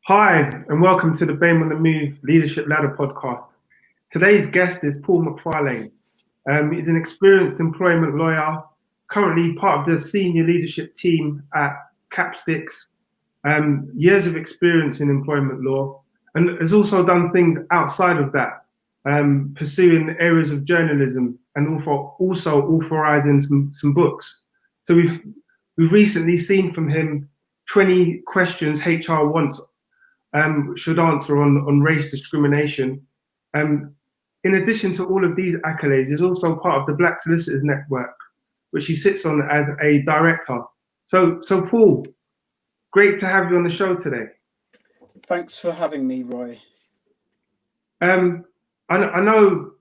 Hi, and welcome to the BAME On The Move Leadership Ladder podcast. Today's guest is Paul McFarlane. He's an experienced employment lawyer, currently part of the senior leadership team at Capsticks, years of experience in employment law, and has also done things outside of that, pursuing areas of journalism and also authorizing some books. So we've recently seen from him 20 questions HR wants should answer on race discrimination. In addition to all of these accolades, he's also part of the Black Solicitors Network, which he sits on as a director. So Paul, great to have you on the show today. Thanks for having me, Roy. I know,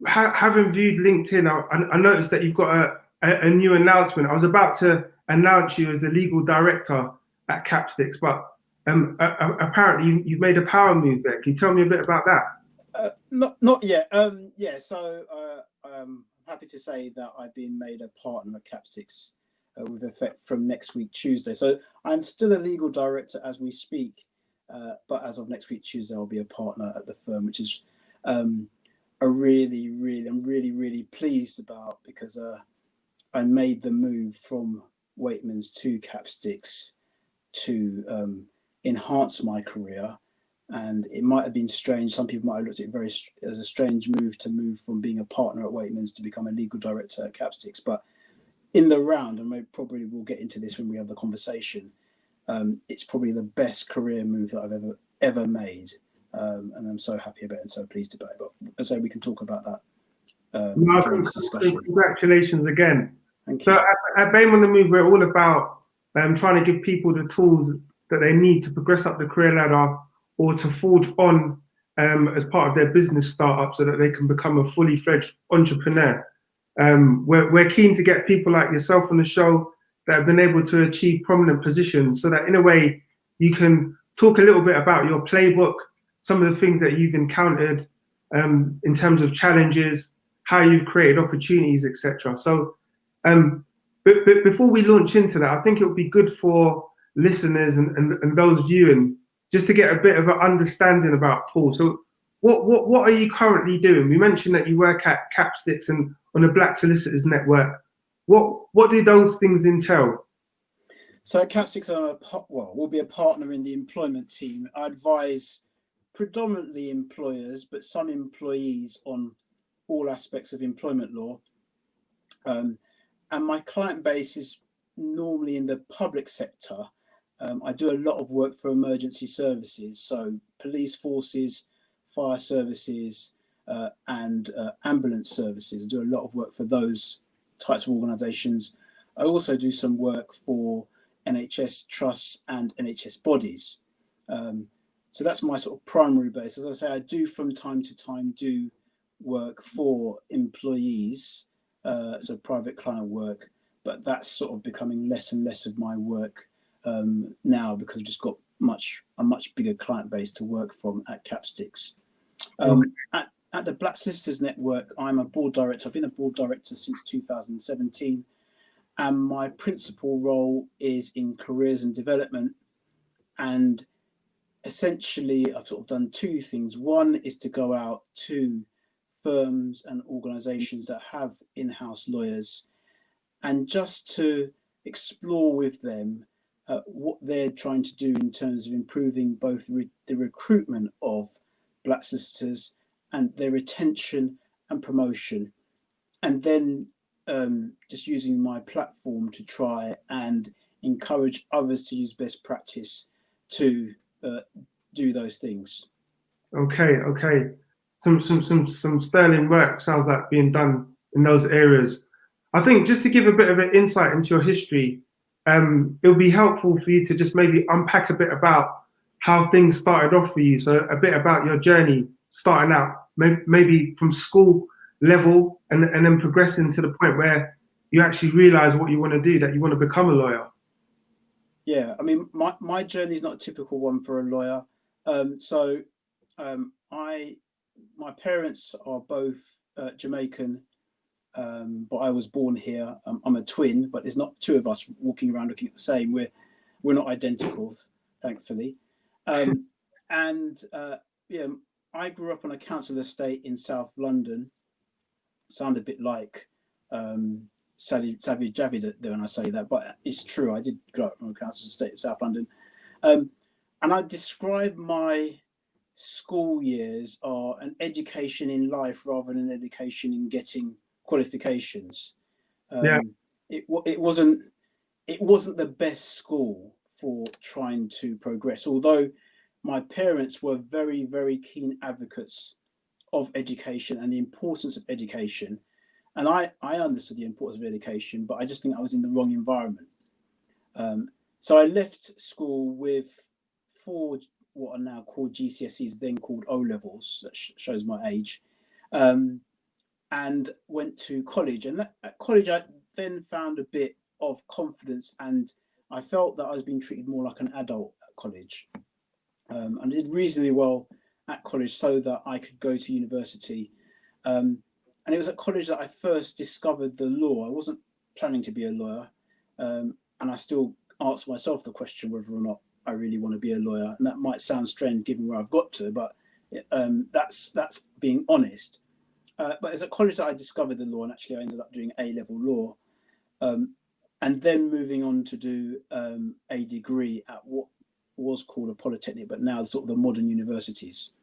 having viewed LinkedIn, I noticed that you've got a new announcement. I was about to announce you as the legal director at Capsticks, but apparently you've made a power move there. Can you tell me a bit about that? Not yet. So I'm happy to say that I've been made a partner at Capsticks with effect from next week, Tuesday. So I'm still a legal director as we speak, but as of next week, Tuesday, I'll be a partner at the firm, which is I'm really pleased about, because I made the move from Waitmans to Capsticks to enhance my career. And it might have been strange. Some people might have looked at it as a strange move to move from being a partner at Waitmans to become a legal director at Capsticks. But in the round, and probably we'll get into this when we have the conversation, it's probably the best career move that I've ever made. And I'm so happy about it and so pleased about it. But as I say, we can talk about that during this discussion. Congratulations again. Thank you. So at BAME On The Move, we're all about trying to give people the tools that they need to progress up the career ladder or to forge on as part of their business startup so that they can become a fully fledged entrepreneur. We're keen to get people like yourself on the show that have been able to achieve prominent positions, so that in a way you can talk a little bit about your playbook, some of the things that you've encountered in terms of challenges, how you've created opportunities, etc. So but before we launch into that, I think it would be good for listeners and those viewing just to get a bit of an understanding about Paul. So what are you currently doing? We mentioned that you work at Capsticks and on the Black Solicitors Network. What do those things entail? So at Capsticks, we'll be a partner in the employment team. I advise predominantly employers, but some employees on all aspects of employment law. And my client base is normally in the public sector. I do a lot of work for emergency services, so police forces, fire services, and ambulance services. I do a lot of work for those types of organisations. I also do some work for NHS trusts and NHS bodies. So that's my sort of primary base. As I say, I do from time to time do work for employees, so private client work, but that's sort of becoming less and less of my work now, because I've just got a much bigger client base to work from at Capsticks. At the Black Solicitors Network, I'm a board director. I've been a board director since 2017, and my principal role is in careers and development. And essentially, I've sort of done two things. One is to go out to firms and organisations that have in-house lawyers, and just to explore with them what they're trying to do in terms of improving both the recruitment of Black solicitors and their retention and promotion, and then just using my platform to try and encourage others to use best practice to do those things. Okay. Some sterling work sounds like being done in those areas. I think just to give a bit of an insight into your history, it would be helpful for you to just maybe unpack a bit about how things started off for you. So a bit about your journey starting out, maybe from school level and then progressing to the point where you actually realize what you want to do, that you want to become a lawyer. Yeah, I mean, my journey is not a typical one for a lawyer. My parents are both Jamaican, but I was born here. I'm a twin, but there's not two of us walking around looking at the same. We're not identical, thankfully. And yeah, I grew up on a council estate in South London. Sound a bit like Savvy Javid when I say that, but it's true. I did grow up on a council estate in South London. And I describe my school years are an education in life rather than an education in getting qualifications. Yeah. It wasn't the best school for trying to progress, although my parents were very, very keen advocates of education and the importance of education. And I understood the importance of education, but I just think I was in the wrong environment. So I left school with 4 what are now called GCSEs, then called O levels. That shows my age. And went to college. And at college, I then found a bit of confidence, and I felt that I was being treated more like an adult at college. And I did reasonably well at college so that I could go to university. And it was at college that I first discovered the law. I wasn't planning to be a lawyer. And I still ask myself the question whether or not I really want to be a lawyer. And that might sound strange given where I've got to, but that's being honest. But it's at college that I discovered the law, and actually I ended up doing A-level law. And then moving on to do a degree at what was called a polytechnic, but now sort of the modern universities.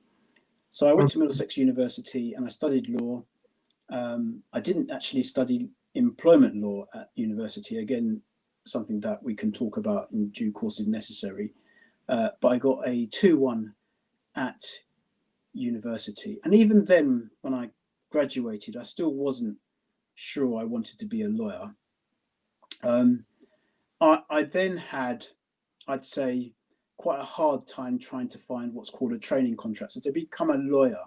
So I went to Middlesex University and I studied law. I didn't actually study employment law at university. Again, something that we can talk about in due course if necessary. But I got a 2-1 at university. And even then, when I graduated, I still wasn't sure I wanted to be a lawyer. I then had, I'd say, quite a hard time trying to find what's called a training contract. So to become a lawyer,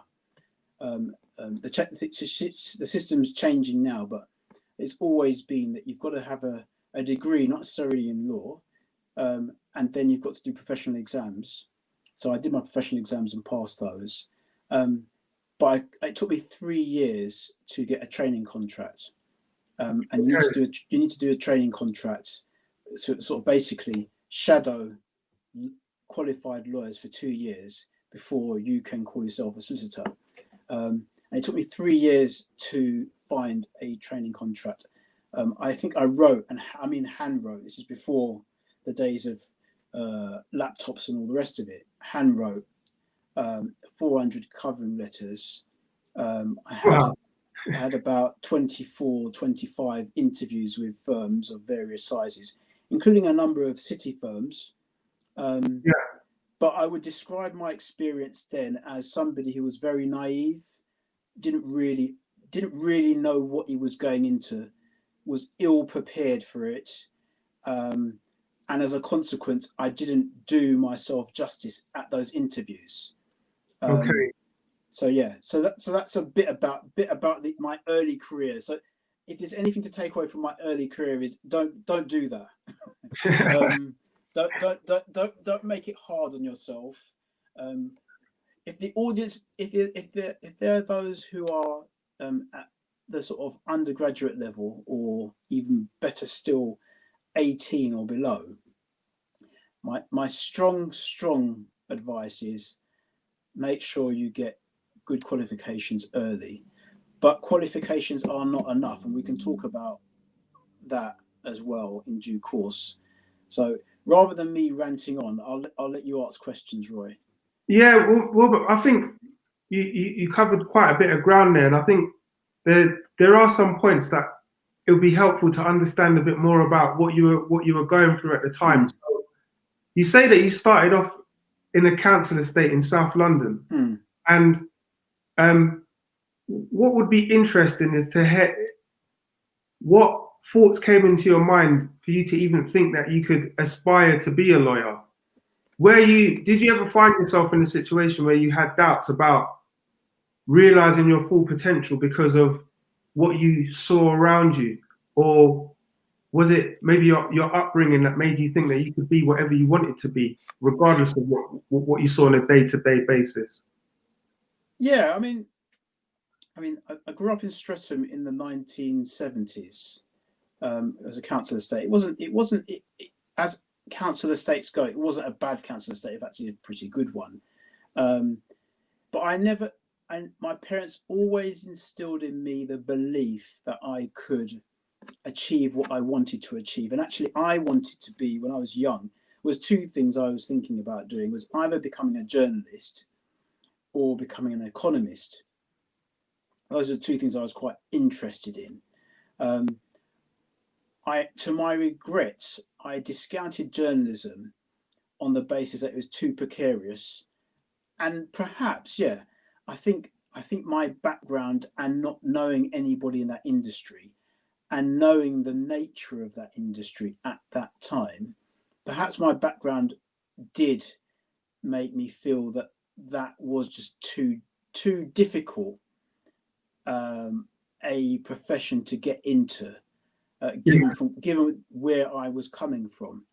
the system's changing now, but it's always been that you've got to have a degree, not necessarily in law, and then you've got to do professional exams. So I did my professional exams and passed those. But it took me 3 years to get a training contract. And you need to do a training contract, so sort of basically shadow qualified lawyers for 2 years before you can call yourself a solicitor. And it took me 3 years to find a training contract. I think I wrote, and I mean hand wrote, this is before the days of laptops and all the rest of it, hand wrote 400 covering letters. I had about 24, 25 interviews with firms of various sizes, including a number of city firms. But I would describe my experience then as somebody who was very naive, didn't really know what he was going into, was ill prepared for it. And as a consequence, I didn't do myself justice at those interviews. So yeah, so that's a bit about my early career. So if there's anything to take away from my early career is don't do that. Don't make it hard on yourself. If the audience, if there are those who are at the sort of undergraduate level, or even better still, 18 or below, my strong advice is make sure you get good qualifications early. But qualifications are not enough, and we can talk about that as well in due course. So rather than me ranting on, I'll let you ask questions, Roy. Yeah, well, I think you covered quite a bit of ground there, and I think there are some points that it would be helpful to understand a bit more about what you were going through at the time. So you say that you started off in a council estate in South London, and what would be interesting is to hear what thoughts came into your mind for you to even think that you could aspire to be a lawyer. Did you ever find yourself in a situation where you had doubts about realizing your full potential because of what you saw around you, or was it maybe your upbringing that made you think that you could be whatever you wanted to be, regardless of what you saw on a day-to-day basis? Yeah, I mean, I grew up in Streatham in the 1970s as a council estate. It wasn't as council estates go, it wasn't a bad council estate, it was actually a pretty good one. But my parents always instilled in me the belief that I could achieve what I wanted to achieve. And actually, I wanted to be, when I was young, was two things I was thinking about doing, was either becoming a journalist or becoming an economist. Those are two things I was quite interested in. To my regret, I discounted journalism on the basis that it was too precarious. And perhaps, yeah, I think my background and not knowing anybody in that industry and knowing the nature of that industry at that time, perhaps my background did make me feel that that was just too difficult a profession to get into, given where I was coming from.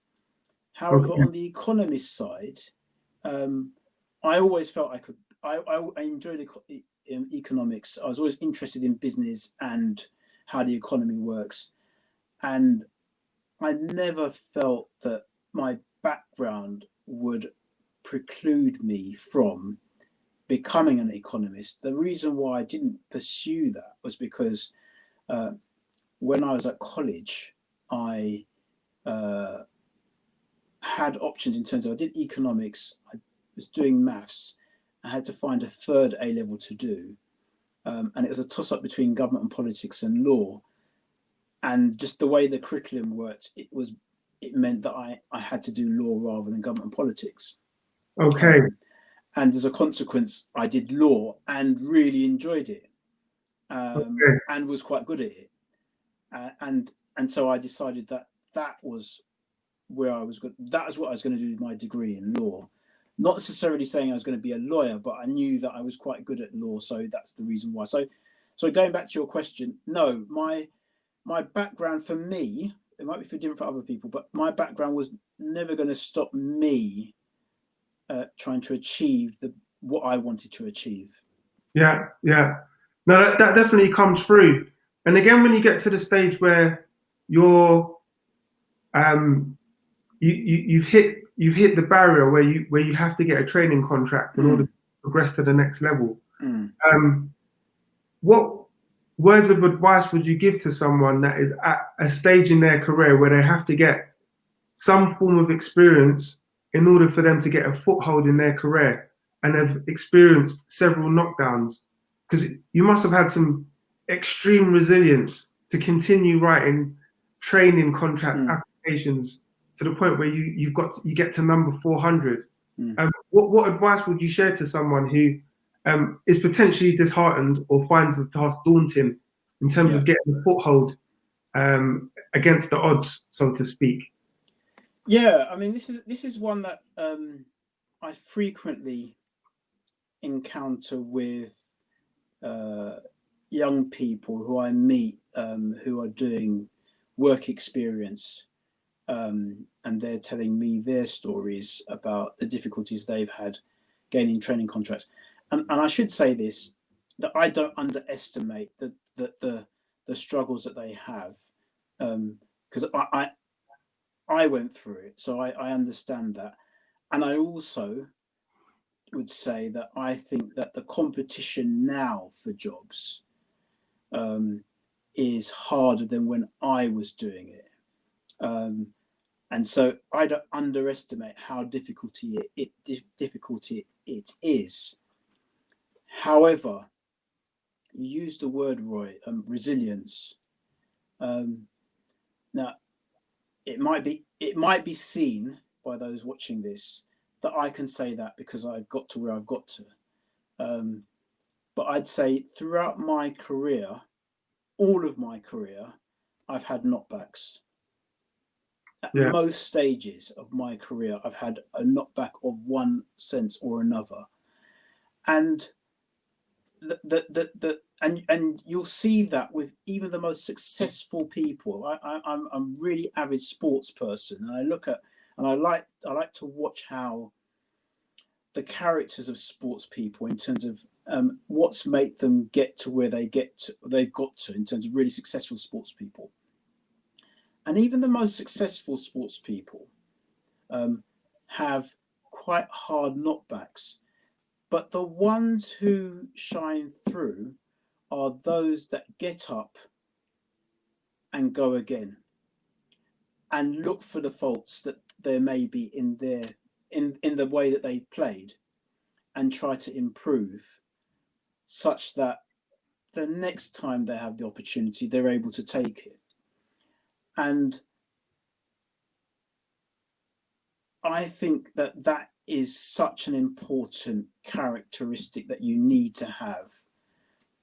However, on the economist side, I always felt I could. I enjoyed economics. I was always interested in business and how the economy works, and I never felt that my background would preclude me from becoming an economist. The reason why I didn't pursue that was because when I was at college, I had options in terms of, I did economics, I was doing maths, I had to find a third A level to do, and it was a toss-up between government and politics and law. And just the way the curriculum worked, it meant that I had to do law rather than government and politics. Okay. And as a consequence, I did law and really enjoyed it, and was quite good at it. And so I decided that was where I was good. That was what I was going to do with my degree in law. Not necessarily saying I was going to be a lawyer, but I knew that I was quite good at law, so that's the reason why. So going back to your question, no, my background, for me, it might be different for other people, but my background was never going to stop me trying to achieve what I wanted to achieve. Yeah. No, that definitely comes through. And again, when you get to the stage where you're, you've hit the barrier where you have to get a training contract in order to progress to the next level. What words of advice would you give to someone that is at a stage in their career where they have to get some form of experience in order for them to get a foothold in their career and have experienced several knockdowns? Because you must have had some extreme resilience to continue writing training contract applications to the point where you get to number 400. What advice would you share to someone who is potentially disheartened or finds the task daunting in terms of getting a foothold against the odds, so to speak? Yeah, I mean, this is one that I frequently encounter with young people who I meet who are doing work experience, and they're telling me their stories about the difficulties they've had gaining training contracts. And I should say this, that I don't underestimate the struggles that they have, because I went through it, so I understand that. And I also would say that I think that the competition now for jobs is harder than when I was doing it. And so I don't underestimate how difficult it is. However, you used the word, Roy, resilience. Now, it might be seen by those watching this that I can say that because I've got to where I've got to. But I'd say throughout my career, all of my career, I've had knockbacks. At most stages of my career, I've had a knockback of one sense or another. And and you'll see that with even the most successful people. I'm a really avid sports person, and I like to watch how the characters of sports people, in terms of what's made them get to where they've got to in terms of really successful sports people. And even the most successful sports people, have quite hard knockbacks. But the ones who shine through are those that get up and go again and look for the faults that there may be in the way that they played and try to improve, such that the next time they have the opportunity, they're able to take it. And I think that that is such an important characteristic that you need to have,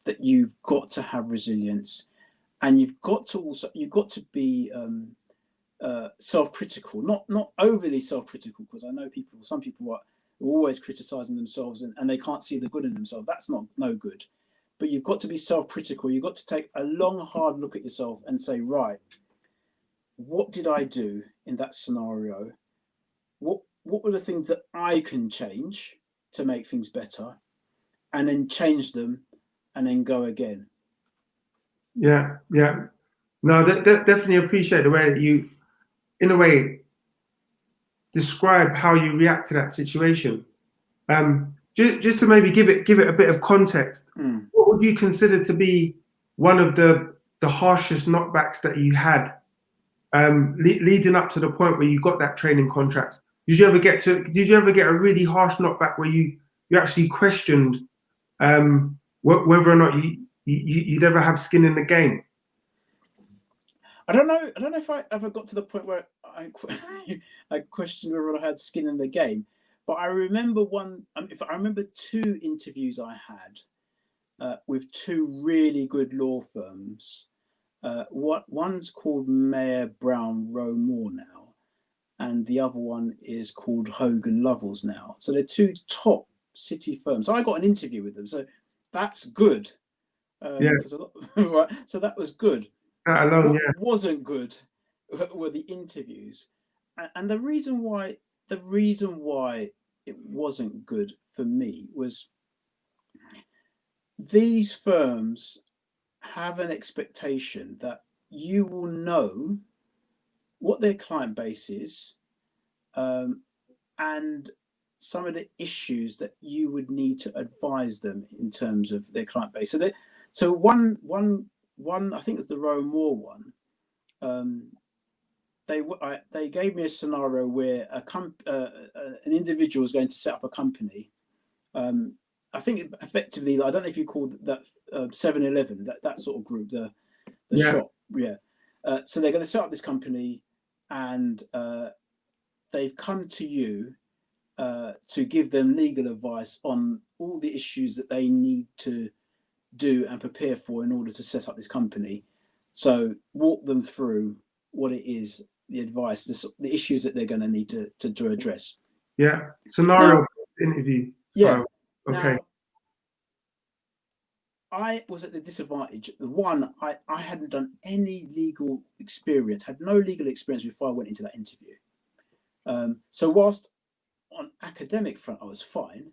that you've got to have resilience, and you've got to be self-critical, not overly self-critical, because I know some people are always criticizing themselves and they can't see the good in themselves. That's no good. But you've got to be self-critical. You've got to take a long, hard look at yourself and say, right, what did I do in that scenario? What were the things that I can change to make things better, and then change them and then go again? Yeah. No, definitely appreciate the way that you, in a way, describe how you react to that situation. Just to maybe give it a bit of context, what would you consider to be one of the harshest knockbacks that you had leading up to the point where you got that training contract? Did you ever get a really harsh knockback where you actually questioned whether or not you'd ever have skin in the game? I don't know if I ever got to the point where I questioned whether I had skin in the game, but I remember I remember two interviews I had with two really good law firms. One's called Mayer Brown Rowe Moore now, and the other one is called Hogan Lovells now. So they're two top city firms. So I got an interview with them. So that's good. Right? So that was good. That alone, what wasn't good were the interviews, and the reason why it wasn't good for me was these firms have an expectation that you will know what their client base is, and some of the issues that you would need to advise them in terms of their client base. So one, I think it's the Rowe Moore one. They gave me a scenario where an individual was going to set up a company. I think effectively, I don't know if you call that 7-Eleven, that sort of group, the shop. Yeah. So they're going to set up this company, and they've come to you to give them legal advice on all the issues that they need to do and prepare for in order to set up this company. So walk them through what it is, the advice, the issues that they're going to need to address. Yeah. Scenario interview. Yeah. Okay. Now, I was at the disadvantage. One, I hadn't done any legal experience, had no legal experience before I went into that interview. So whilst on academic front I was fine,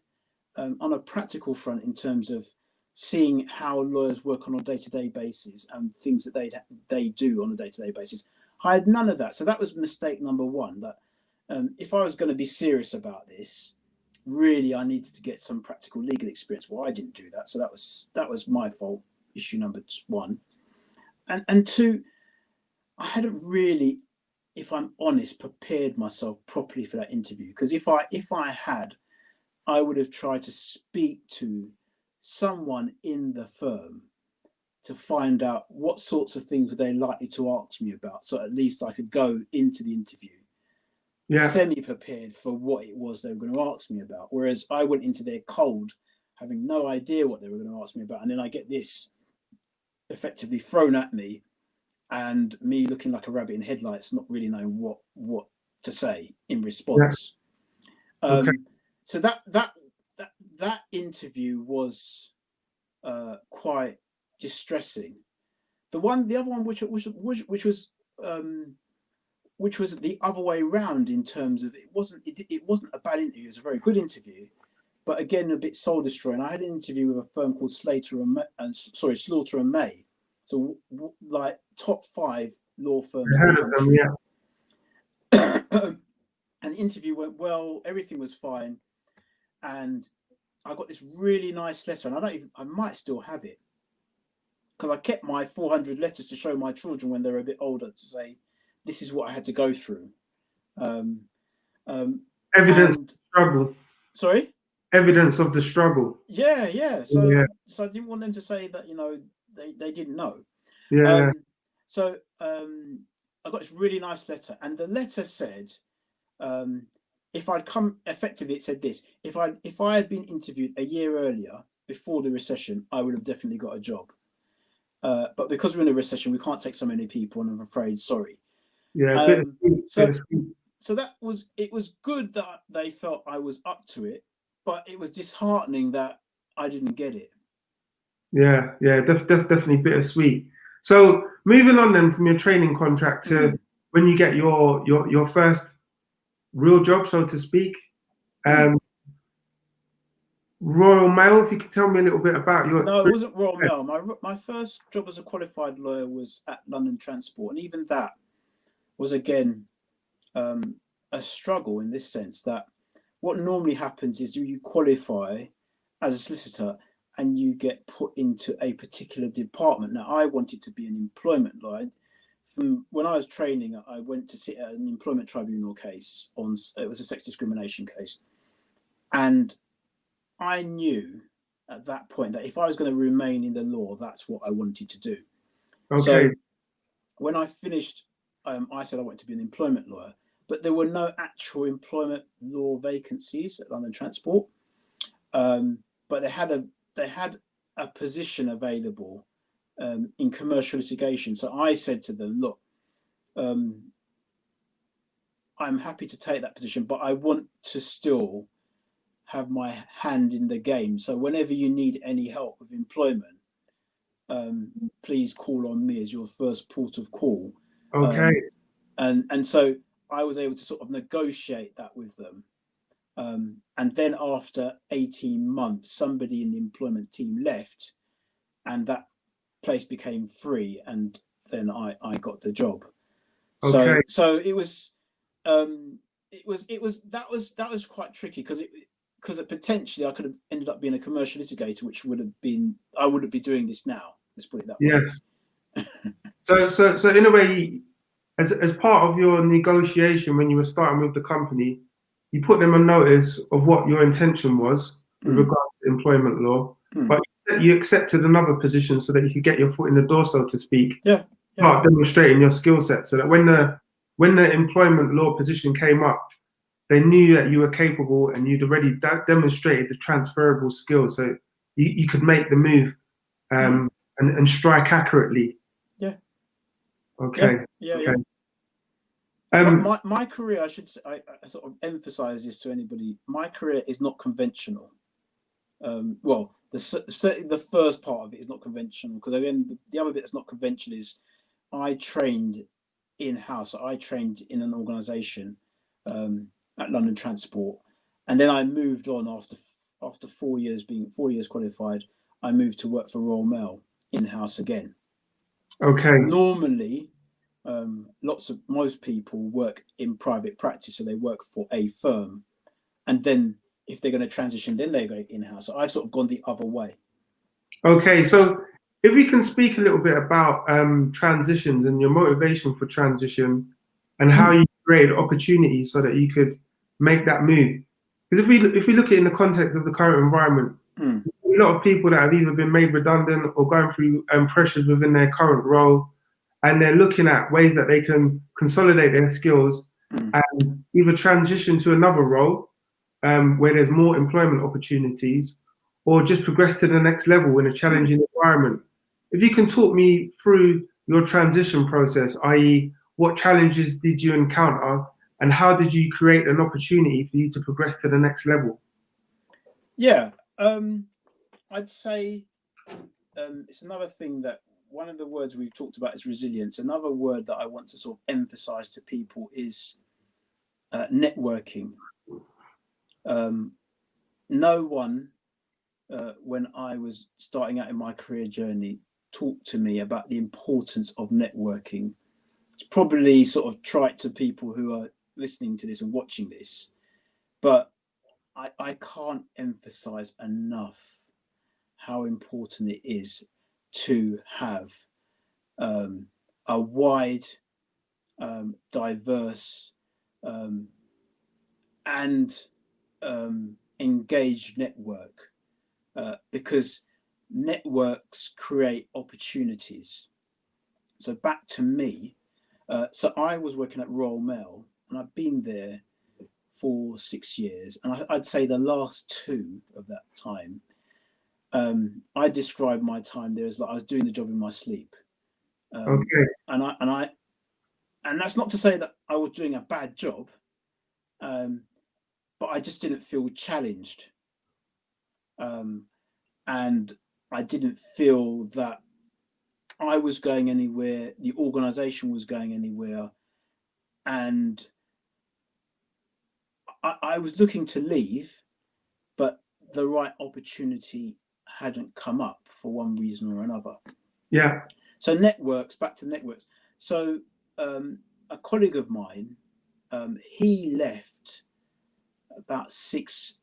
on a practical front in terms of seeing how lawyers work on a day-to-day basis and things that they do on a day-to-day basis, I had none of that. So that was mistake number one, that if I was going to be serious about this, really I needed to get some practical legal experience. Well, I didn't do that, so that was my fault. Issue number one. And two, I hadn't really, if I'm honest, prepared myself properly for that interview, because if I had, I would have tried to speak to someone in the firm to find out what sorts of things were they likely to ask me about, so at least I could go into the interview semi-prepared for what it was they were going to ask me about. Whereas I went into there cold, having no idea what they were going to ask me about, and then I get this effectively thrown at me, and me looking like a rabbit in headlights, not really knowing what to say in response. Okay. So that interview was quite distressing. The other one, which was the other way around, in terms of it wasn't a bad interview. It was a very good interview, but again a bit soul destroying. I had an interview with a firm called Slaughter and May. So like top 5 law firms in the country. Yeah. And And the interview went well, everything was fine. And I got this really nice letter, and I might still have it, because I kept my 400 letters to show my children when they were a bit older, to say, this is what I had to go through. Evidence of struggle. Sorry? Evidence of the struggle. Yeah. So I didn't want them to say that, they didn't know. Yeah. I got this really nice letter, and the letter said, if I'd come, effectively it said this: if I had been interviewed a year earlier, before the recession, I would have definitely got a job. But because we're in a recession, we can't take so many people, and I'm afraid, sorry. Yeah. So it was good that they felt I was up to it, but it was disheartening that I didn't get it. Yeah. Definitely bittersweet. So moving on then from your training contract to when you get your first real job, so to speak. Royal Mail, if you could tell me a little bit about your... No, it wasn't Royal Mail. My first job as a qualified lawyer was at London Transport, and even that was, again, a struggle, in this sense that what normally happens is you qualify as a solicitor and you get put into a particular department. Now, I wanted to be an employment lawyer. From when I was training, I went to sit at an employment tribunal case. It was a sex discrimination case, and I knew at that point that if I was going to remain in the law, that's what I wanted to do. Okay. So when I finished, I said I wanted to be an employment lawyer, but there were no actual employment law vacancies at London Transport. But they had a position available in commercial litigation. So I said to them, look, I'm happy to take that position, but I want to still have my hand in the game. So whenever you need any help with employment, please call on me as your first port of call. Okay. And so I was able to sort of negotiate that with them. And then after 18 months, somebody in the employment team left, and that place became free, and then I got the job. Okay. So it was quite tricky, because potentially I could have ended up being a commercial litigator, which I wouldn't be doing this now. Let's put it that way. Yes. So in a way, as part of your negotiation when you were starting with the company, you put them on notice of what your intention was with regard to employment law, but you accepted another position so that you could get your foot in the door, so to speak. Start demonstrating your skill set, so that when the employment law position came up, they knew that you were capable and you'd already demonstrated the transferable skills, so you could make the move and strike accurately. Okay. My career, I sort of emphasize this to anybody. My career is not conventional. Well, certainly the first part of it is not conventional, because again, the other bit that's not conventional is I trained in-house. I trained in an organisation at London Transport, and then I moved on after 4 years, being 4 years qualified. I moved to work for Royal Mail in-house again. Okay. Normally, most people work in private practice, so they work for a firm, and then if they're going to transition, then they go in-house. So I've sort of gone the other way. Okay, so if we can speak a little bit about transitions and your motivation for transition, and how you created opportunities so that you could make that move. Because if we look at it in the context of the current environment, a lot of people that have either been made redundant or going through pressures within their current role, and they're looking at ways that they can consolidate their skills and either transition to another role where there's more employment opportunities, or just progress to the next level in a challenging environment. If you can talk me through your transition process, i.e. what challenges did you encounter and how did you create an opportunity for you to progress to the next level? Yeah, I'd say it's another thing that one of the words we've talked about is resilience. Another word that I want to sort of emphasize to people is networking. No one, when I was starting out in my career journey, talked to me about the importance of networking. It's probably sort of trite to people who listening to this and watching this, but I can't emphasize enough how important it is to have a wide, diverse, and engaged network, because networks create opportunities. So back to me. So I was working at Royal Mail, and I've been there for 6 years, and I'd say the last 2 of that time, I describe my time there as like I was doing the job in my sleep. Okay. And that's not to say that I was doing a bad job, but I just didn't feel challenged, and I didn't feel that I was going anywhere, the organisation was going anywhere, and I was looking to leave, but the right opportunity hadn't come up for one reason or another. Yeah. So networks, back to networks. So a colleague of mine, he left about 6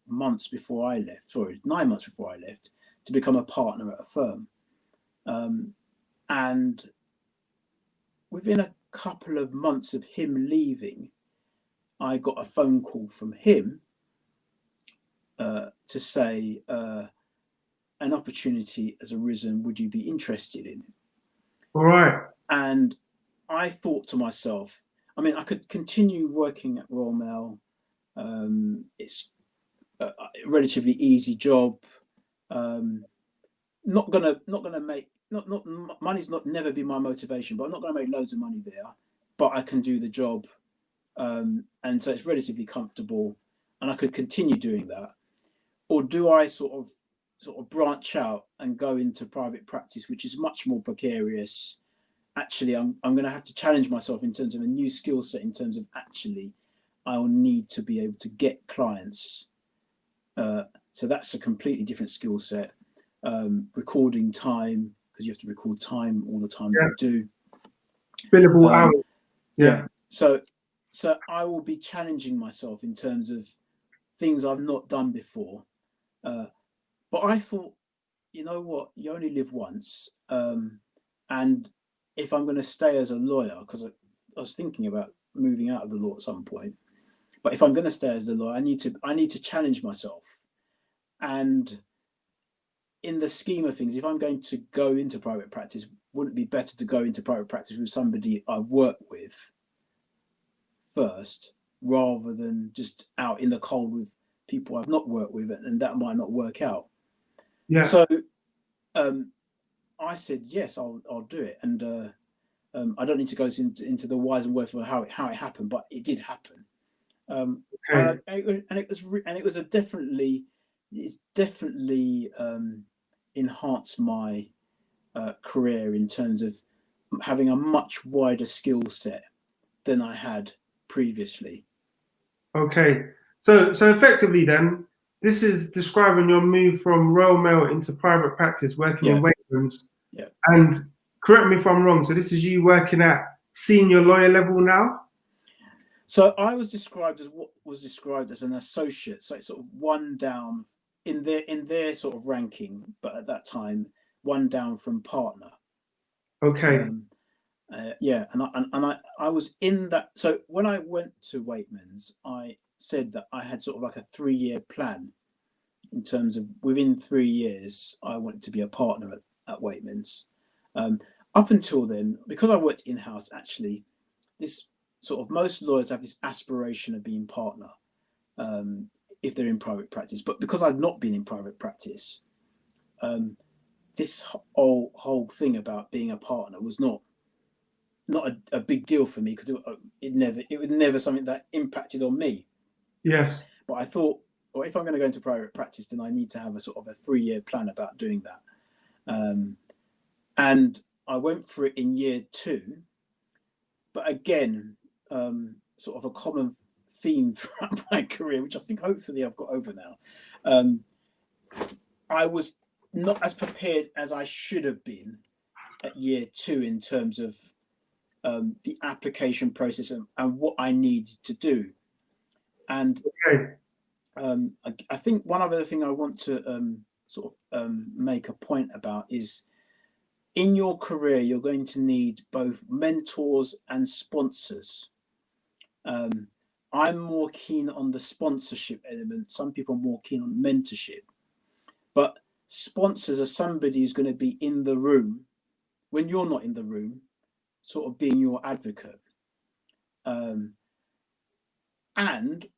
months before I left, sorry, 9 months before I left, to become a partner at a firm. And within a couple of months of him leaving, I got a phone call from him to say an opportunity has arisen. Would you be interested in? All right. And I thought to myself, I mean, I could continue working at Royal Mail. It's a relatively easy job. Not gonna make money's not never been my motivation, but I'm not gonna make loads of money there. But I can do the job, and so it's relatively comfortable, and I could continue doing that. Or do I sort of branch out and go into private practice, which is much more precarious? Actually, I'm going to have to challenge myself in terms of a new skill set, in terms of actually I'll need to be able to get clients. So that's a completely different skill set. Recording time, because you have to record time all the time that you do. Billable hours. Yeah. So I will be challenging myself in terms of things I've not done before. But I thought, you know what, you only live once. And if I'm going to stay as a lawyer, because I was thinking about moving out of the law at some point, but if I'm going to stay as a lawyer, I need to challenge myself. And in the scheme of things, if I'm going to go into private practice, wouldn't it be better to go into private practice with somebody I work with first, rather than just out in the cold with people I've not worked with, and that might not work out. Yeah. So I said, yes, I'll do it. And I don't need to go into the whys and wherefore how it happened, but it did happen. Okay. And it was definitely enhanced my career in terms of having a much wider skill set than I had previously. Okay. So effectively then, this is describing your move from Royal Mail into private practice, working in Waitmans. Yeah. And correct me if I'm wrong, so this is you working at senior lawyer level now? So I was described as what was described as an associate, so it's sort of one down in their sort of ranking, but at that time, one down from partner. Okay. And I was in that. So when I went to Waitmans, I said that I had sort of like a 3-year plan, in terms of within 3 years I wanted to be a partner at Waitmans. Up until then, because I worked in-house, actually, this sort of, most lawyers have this aspiration of being partner if they're in private practice. But because I'd not been in private practice, this whole thing about being a partner was not a big deal for me, because it was never something that impacted on me. Yes. But I thought, well, if I'm going to go into private practice, then I need to have a sort of a 3-year plan about doing that. And I went for it in year 2. But again, sort of a common theme throughout my career, which I think hopefully I've got over now. I was not as prepared as I should have been at year 2 in terms of the application process and what I need to do. And Okay. I think one other thing I want to make a point about is, in your career, you're going to need both mentors and sponsors. I'm more keen on the sponsorship element. Some people are more keen on mentorship. But sponsors are somebody who's going to be in the room when you're not in the room, sort of being your advocate. And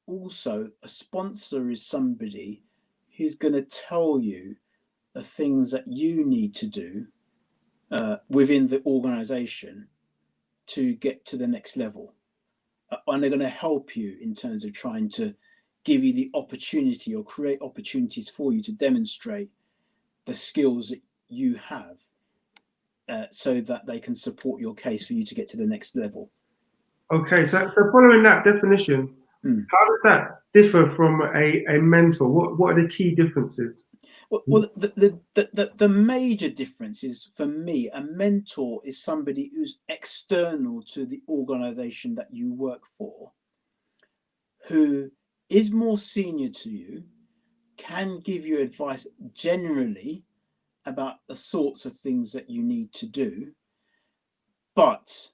also, a sponsor is somebody who's going to tell you the things that you need to do within the organization to get to the next level. And they're going to help you in terms of trying to give you the opportunity or create opportunities for you to demonstrate the skills that you have, so that they can support your case for you to get to the next level. Okay, so following that definition, how does that differ from a mentor? What are the key differences? Well, the major difference is, for me, a mentor is somebody who's external to the organization that you work for, who is more senior to you, can give you advice generally about the sorts of things that you need to do, but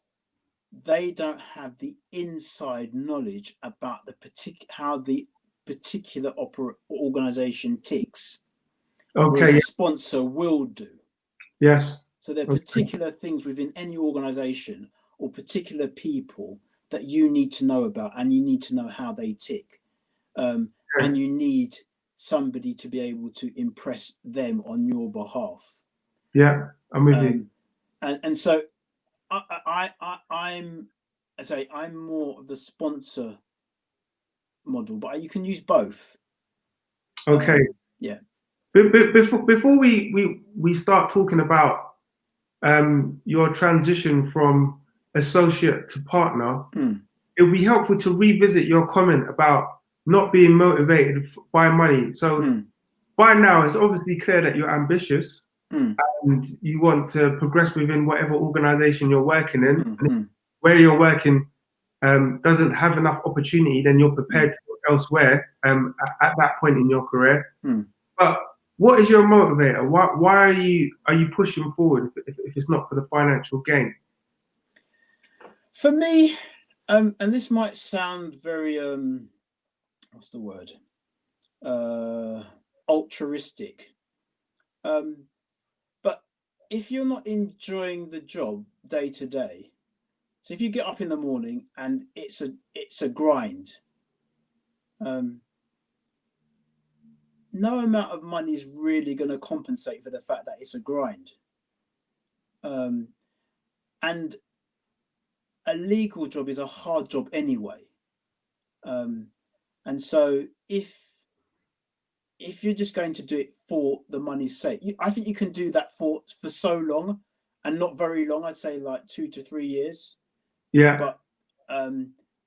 they don't have the inside knowledge about how the particular organization ticks. Whereas Okay. a sponsor will do. Yes. So there are particular things within any organization or particular people that you need to know about, and you need to know how they tick. And you need somebody to be able to impress them on your behalf. Yeah, I'm with you. And so I'm more of the sponsor model, but you can use both. Okay. Yeah. Before we start talking about your transition from associate to partner, it would be helpful to revisit your comment about not being motivated by money. So by now, it's obviously clear that you're ambitious and you want to progress within whatever organization you're working in. And where you're working doesn't have enough opportunity, then you're prepared to go elsewhere at that point in your career. But what is your motivator? Why are you pushing forward if it's not for the financial gain? For me, and this might sound very what's the word? Altruistic. But if you're not enjoying the job day to day, so if you get up in the morning and it's a grind, no amount of money is really going to compensate for the fact that it's a grind. And a legal job is a hard job anyway. And so if you're just going to do it for the money's sake, I think you can do that for so long, and not very long. I'd say like 2 to 3 years. Yeah.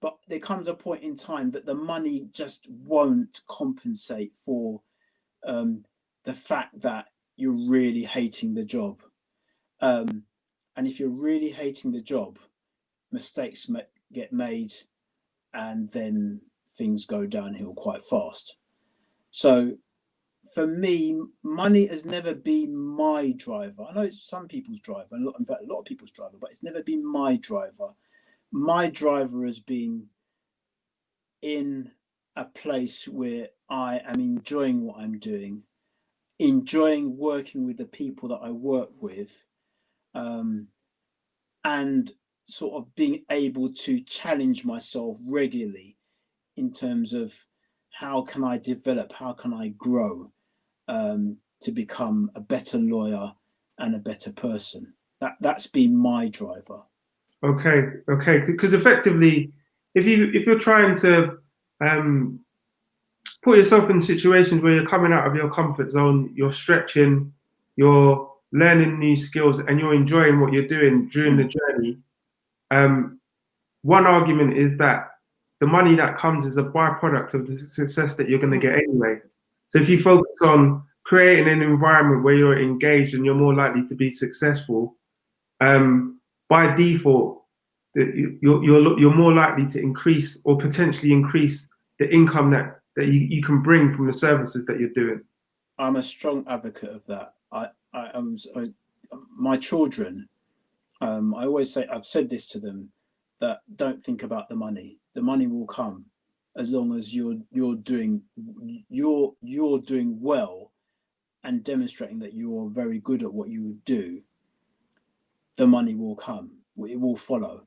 But there comes a point in time that the money just won't compensate for the fact that you're really hating the job. And if you're really hating the job, mistakes get made, and then things go downhill quite fast. So for me, money has never been my driver. I know it's some people's driver, in fact, a lot of people's driver, but it's never been my driver. My driver has been in a place where I am enjoying what I'm doing, enjoying working with the people that I work with, and sort of being able to challenge myself regularly in terms of how can I develop, how can I grow to become a better lawyer and a better person. That's been my driver. Okay. Because effectively, if you're trying to put yourself in situations where you're coming out of your comfort zone, you're stretching, you're learning new skills, and you're enjoying what you're doing during the journey. One argument is that the money that comes is a byproduct of the success that you're going to get anyway. So if you focus on creating an environment where you're engaged and you're more likely to be successful, by default, you're more likely to increase or potentially increase the income that you can bring from the services that you're doing. I'm a strong advocate of that. My children, I always say, I've said this to them, that don't think about the money. The money will come as long as you're doing well and demonstrating that you're very good at what you do. The money will come. It will follow.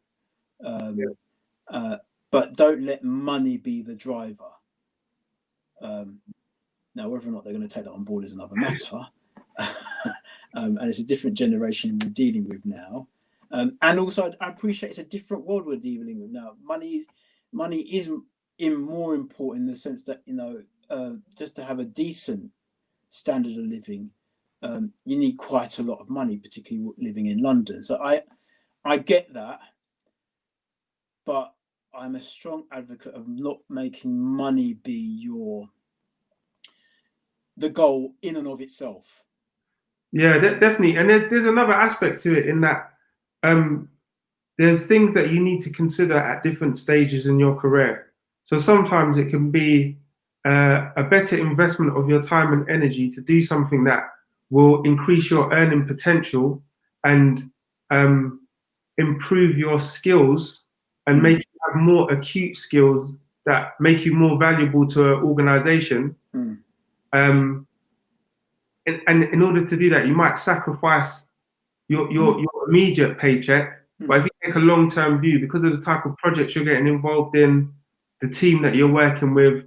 But don't let money be the driver. Now, whether or not they're going to take that on board is another matter. And it's a different generation we're dealing with now. And also, I appreciate it's a different world we're dealing with now. Money is more important in the sense that, just to have a decent standard of living, you need quite a lot of money, particularly living in London. So I get that, but I'm a strong advocate of not making money be the goal in and of itself. Yeah, definitely. And there's another aspect to it in that there's things that you need to consider at different stages in your career. So sometimes it can be a better investment of your time and energy to do something that will increase your earning potential and improve your skills and make you have more acute skills that make you more valuable to an organization. And in order to do that, you might sacrifice your immediate paycheck. But if you take a long-term view, because of the type of projects you're getting involved in, the team that you're working with,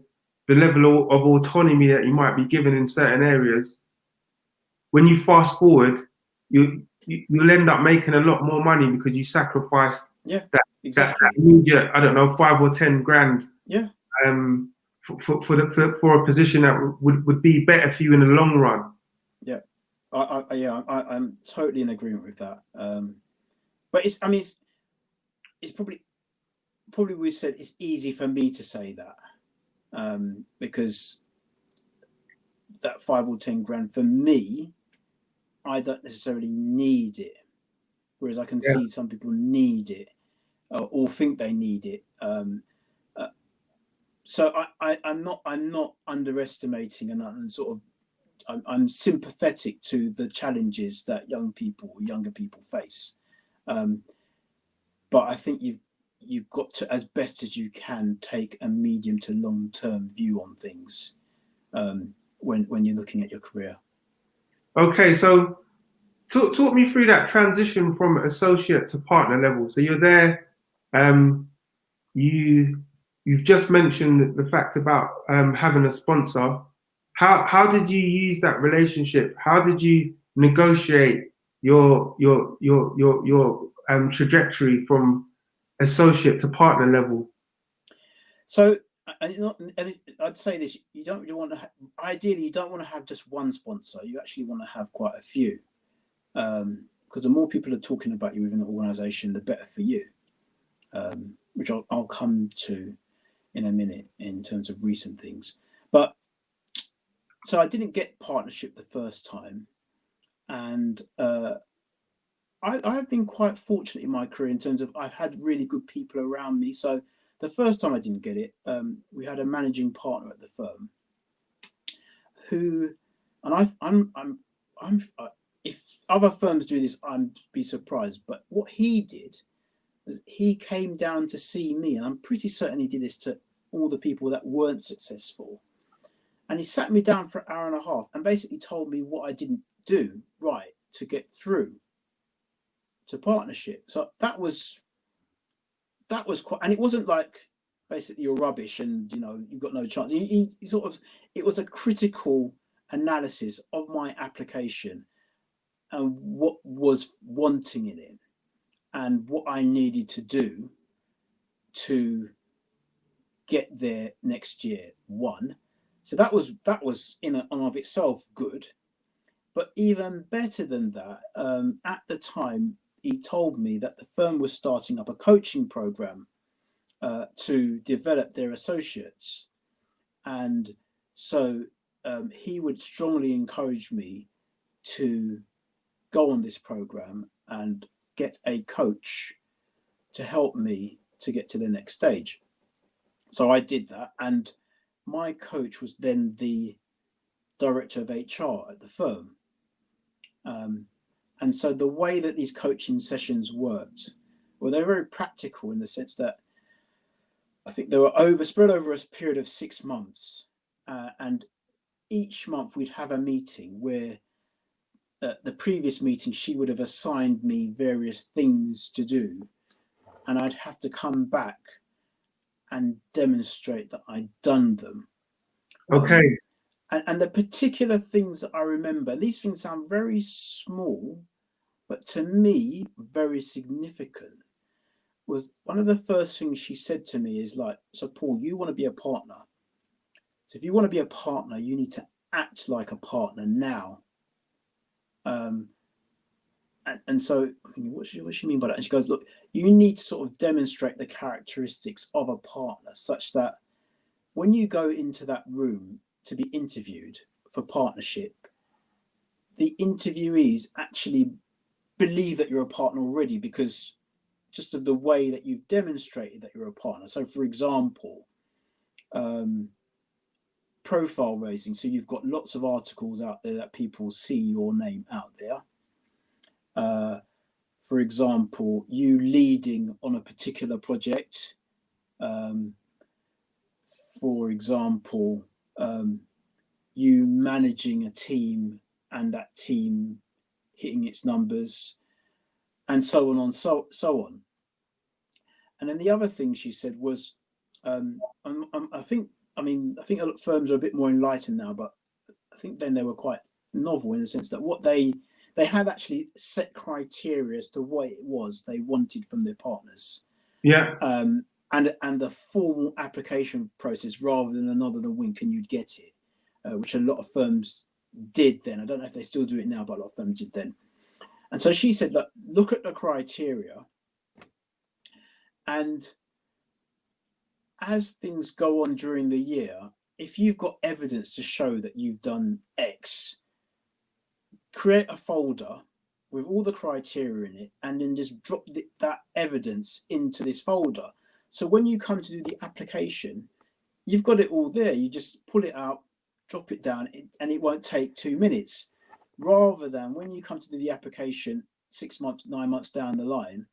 the level of autonomy that you might be given in certain areas, when you fast forward, you'll end up making a lot more money because you sacrificed that immediate, I don't know, 5 or 10 grand. For a position that would be better for you in the long run. Yeah, I'm totally in agreement with that. But it's probably we said it's easy for me to say that because that 5 or 10 grand for me, I don't necessarily need it, whereas I can see some people need it or think they need it. So I'm not underestimating and sort of I'm sympathetic to the challenges that younger people face. But I think you've got to, as best as you can, take a medium to long term view on things when you're looking at your career. Okay, so talk me through that transition from associate to partner level. So you're there, you've just mentioned the fact about having a sponsor. How did you use that relationship? How did you negotiate your trajectory from associate to partner level? So I'd say this: you don't really want to. Ideally, you don't want to have just one sponsor. You actually want to have quite a few, because the more people are talking about you within the organisation, the better for you. Which I'll come to in a minute in terms of recent things. But so I didn't get partnership the first time, and I've been quite fortunate in my career in terms of I've had really good people around me. So the first time I didn't get it, we had a managing partner at the firm who, and I'm if other firms do this, I'd be surprised. But what he did was he came down to see me, and I'm pretty certain he did this to all the people that weren't successful. And he sat me down for an hour and a half and basically told me what I didn't do right to get through to partnership. So that was quite, and it wasn't like basically you're rubbish and you've got no chance. He sort of, it was a critical analysis of my application and what was wanting in it and what I needed to do to get there next year. So that was in and of itself good, but even better than that, at the time he told me that the firm was starting up a coaching program to develop their associates, and so he would strongly encourage me to go on this program and get a coach to help me to get to the next stage. So I did that, and my coach was then the director of HR at the firm. And so the way that these coaching sessions worked, well, they're very practical in the sense that I think they were spread over a period of 6 months. And each month we'd have a meeting where the previous meeting, she would have assigned me various things to do. And I'd have to come back and demonstrate that I'd done them. Okay. And the particular things that I remember, these things sound very small, but to me, very significant, was one of the first things she said to me is like, so Paul, you want to be a partner. So if you want to be a partner, you need to act like a partner now. And so I'm thinking, what does she mean by that? And she goes, look, you need to sort of demonstrate the characteristics of a partner such that when you go into that room to be interviewed for partnership, the interviewees actually believe that you're a partner already because just of the way that you've demonstrated that you're a partner. So for example, profile raising. So you've got lots of articles out there that people see your name out there. For example, you leading on a particular project. For example, you managing a team and that team hitting its numbers, and so on, so on. And then the other thing she said was, I think a lot of firms are a bit more enlightened now, but I think then they were quite novel in the sense that what they had actually set criteria as to what it was they wanted from their partners. Yeah. And the formal application process rather than a nod and a wink and you'd get it, which a lot of firms did then. I don't know if they still do it now, but a lot of firms did then. And so she said, look at the criteria, and as things go on during the year, if you've got evidence to show that you've done X, create a folder with all the criteria in it and then just drop that evidence into this folder. So when you come to do the application, you've got it all there. You just pull it out, drop it down, and it won't take 2 minutes. Rather than when you come to do the application 6 months, 9 months down the line,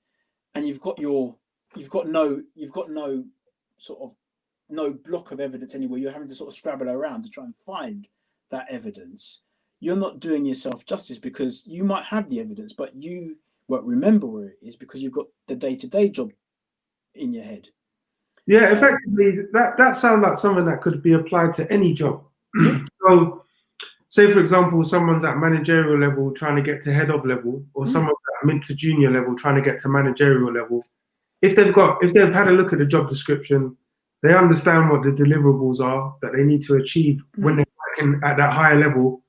and you've got no sort of no block of evidence anywhere. You're having to sort of scrabble around to try and find that evidence. You're not doing yourself justice because you might have the evidence, but you won't remember where it is because you've got the day-to-day job in your head. Yeah, effectively, that sounds like something that could be applied to any job. So, say for example, someone's at managerial level trying to get to head of level, or someone's at mid to junior level trying to get to managerial level. If they've had a look at the job description, they understand what the deliverables are that they need to achieve when they're working at that higher level.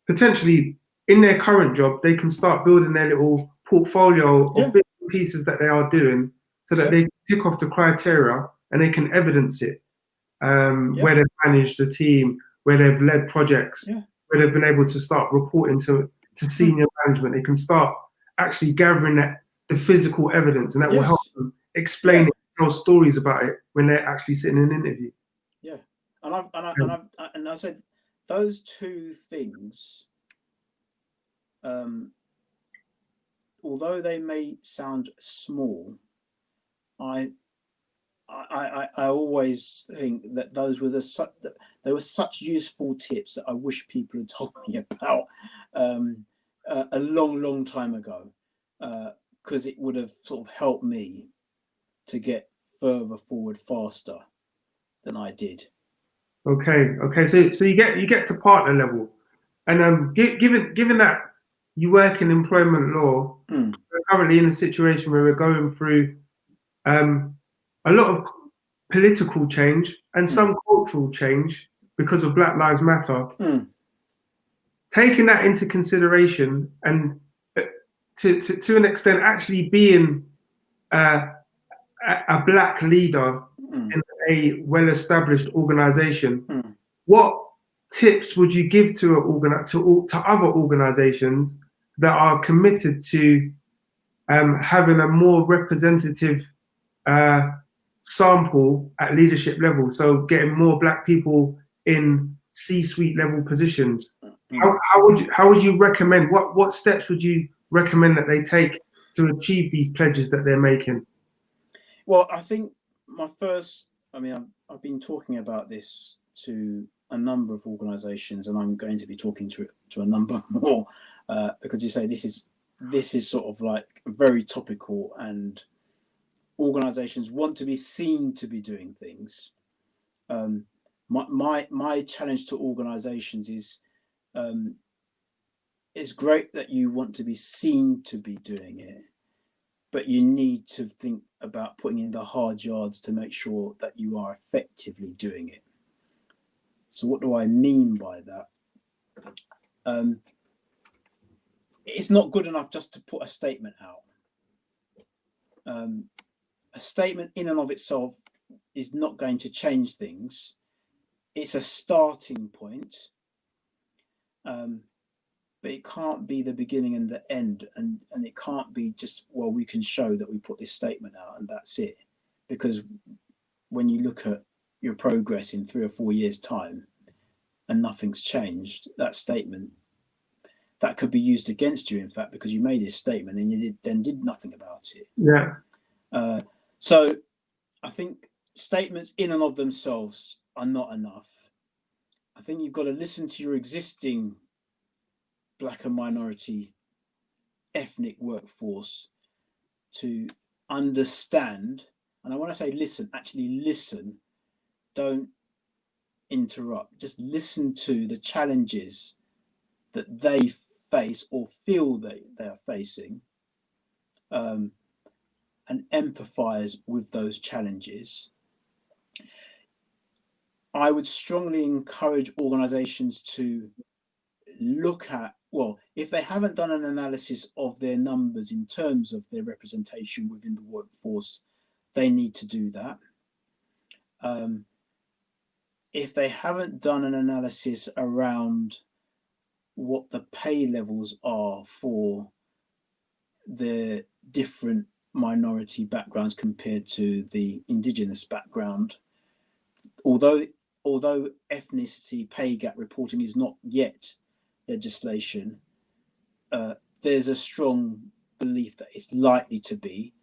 Potentially, in their current job, they can start building their little portfolio of bits and pieces that they are doing, so that they can tick off the criteria and they can evidence it. Where they've managed a team, where they've led projects, where they've been able to start reporting to senior management. They can start actually gathering the physical evidence, and that will help them explain it, tell stories about it when they're actually sitting in an interview. Yeah, and I said those two things, although they may sound small, I always think that those were they were such useful tips that I wish people had told me about a long time ago, because it would have sort of helped me to get further forward faster than I did. Okay. So you get to partner level, and given that you work in employment law, we're currently in a situation where we're going through a lot of political change and some cultural change because of Black Lives Matter. Taking that into consideration, and to an extent, actually being a black leader in a well-established organization, what tips would you give to other organizations that are committed to having a more representative sample at leadership level. So getting more black people in C-suite level positions. How would you recommend, what steps would you recommend that they take to achieve these pledges that they're making? Well, I think I've been talking about this to a number of organisations, and I'm going to be talking to a number more because you say this is sort of like very topical, and organisations want to be seen to be doing things. My challenge to organisations is, it's great that you want to be seen to be doing it, but you need to think about putting in the hard yards to make sure that you are effectively doing it. So what do I mean by that? It's not good enough just to put a statement out. A statement in and of itself is not going to change things. It's a starting point, but it can't be the beginning and the end, and it can't be just, well, we can show that we put this statement out and that's it. Because when you look at your progress in 3 or 4 years' time and nothing's changed, that statement, that could be used against you, in fact, because you made this statement and you did nothing about it. Yeah. So I think statements in and of themselves are not enough. I think you've got to listen to your existing black and minority ethnic workforce to understand. And I want to say listen, actually listen, don't interrupt. Just listen to the challenges that they face or feel that they are facing, and empathize with those challenges. I would strongly encourage organizations to look at, well, if they haven't done an analysis of their numbers in terms of their representation within the workforce, they need to do that. If they haven't done an analysis around what the pay levels are for the different minority backgrounds compared to the indigenous background, although ethnicity pay gap reporting is not yet legislation, there's a strong belief that it's likely to be.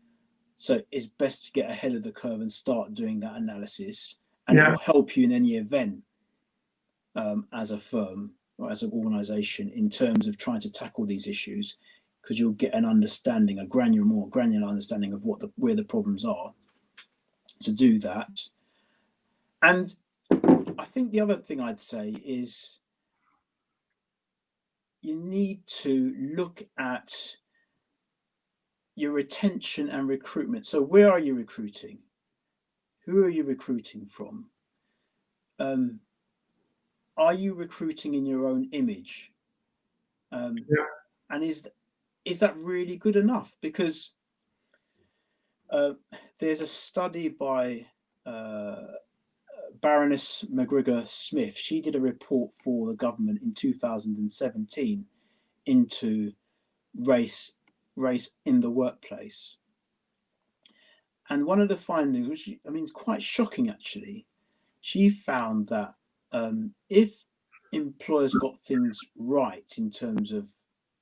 So it's best to get ahead of the curve and start doing that analysis, and it will help you in any event as a firm or as an organization in terms of trying to tackle these issues, because you'll get an understanding, more granular understanding of where the problems are to do that. And I think the other thing I'd say is you need to look at your retention and recruitment. So where are you recruiting? Who are you recruiting from? Are you recruiting in your own image? And is that really good enough? Because there's a study by Baroness McGregor Smith. She did a report for the government in 2017 into race in the workplace. And one of the findings, which is quite shocking actually, she found that if employers got things right in terms of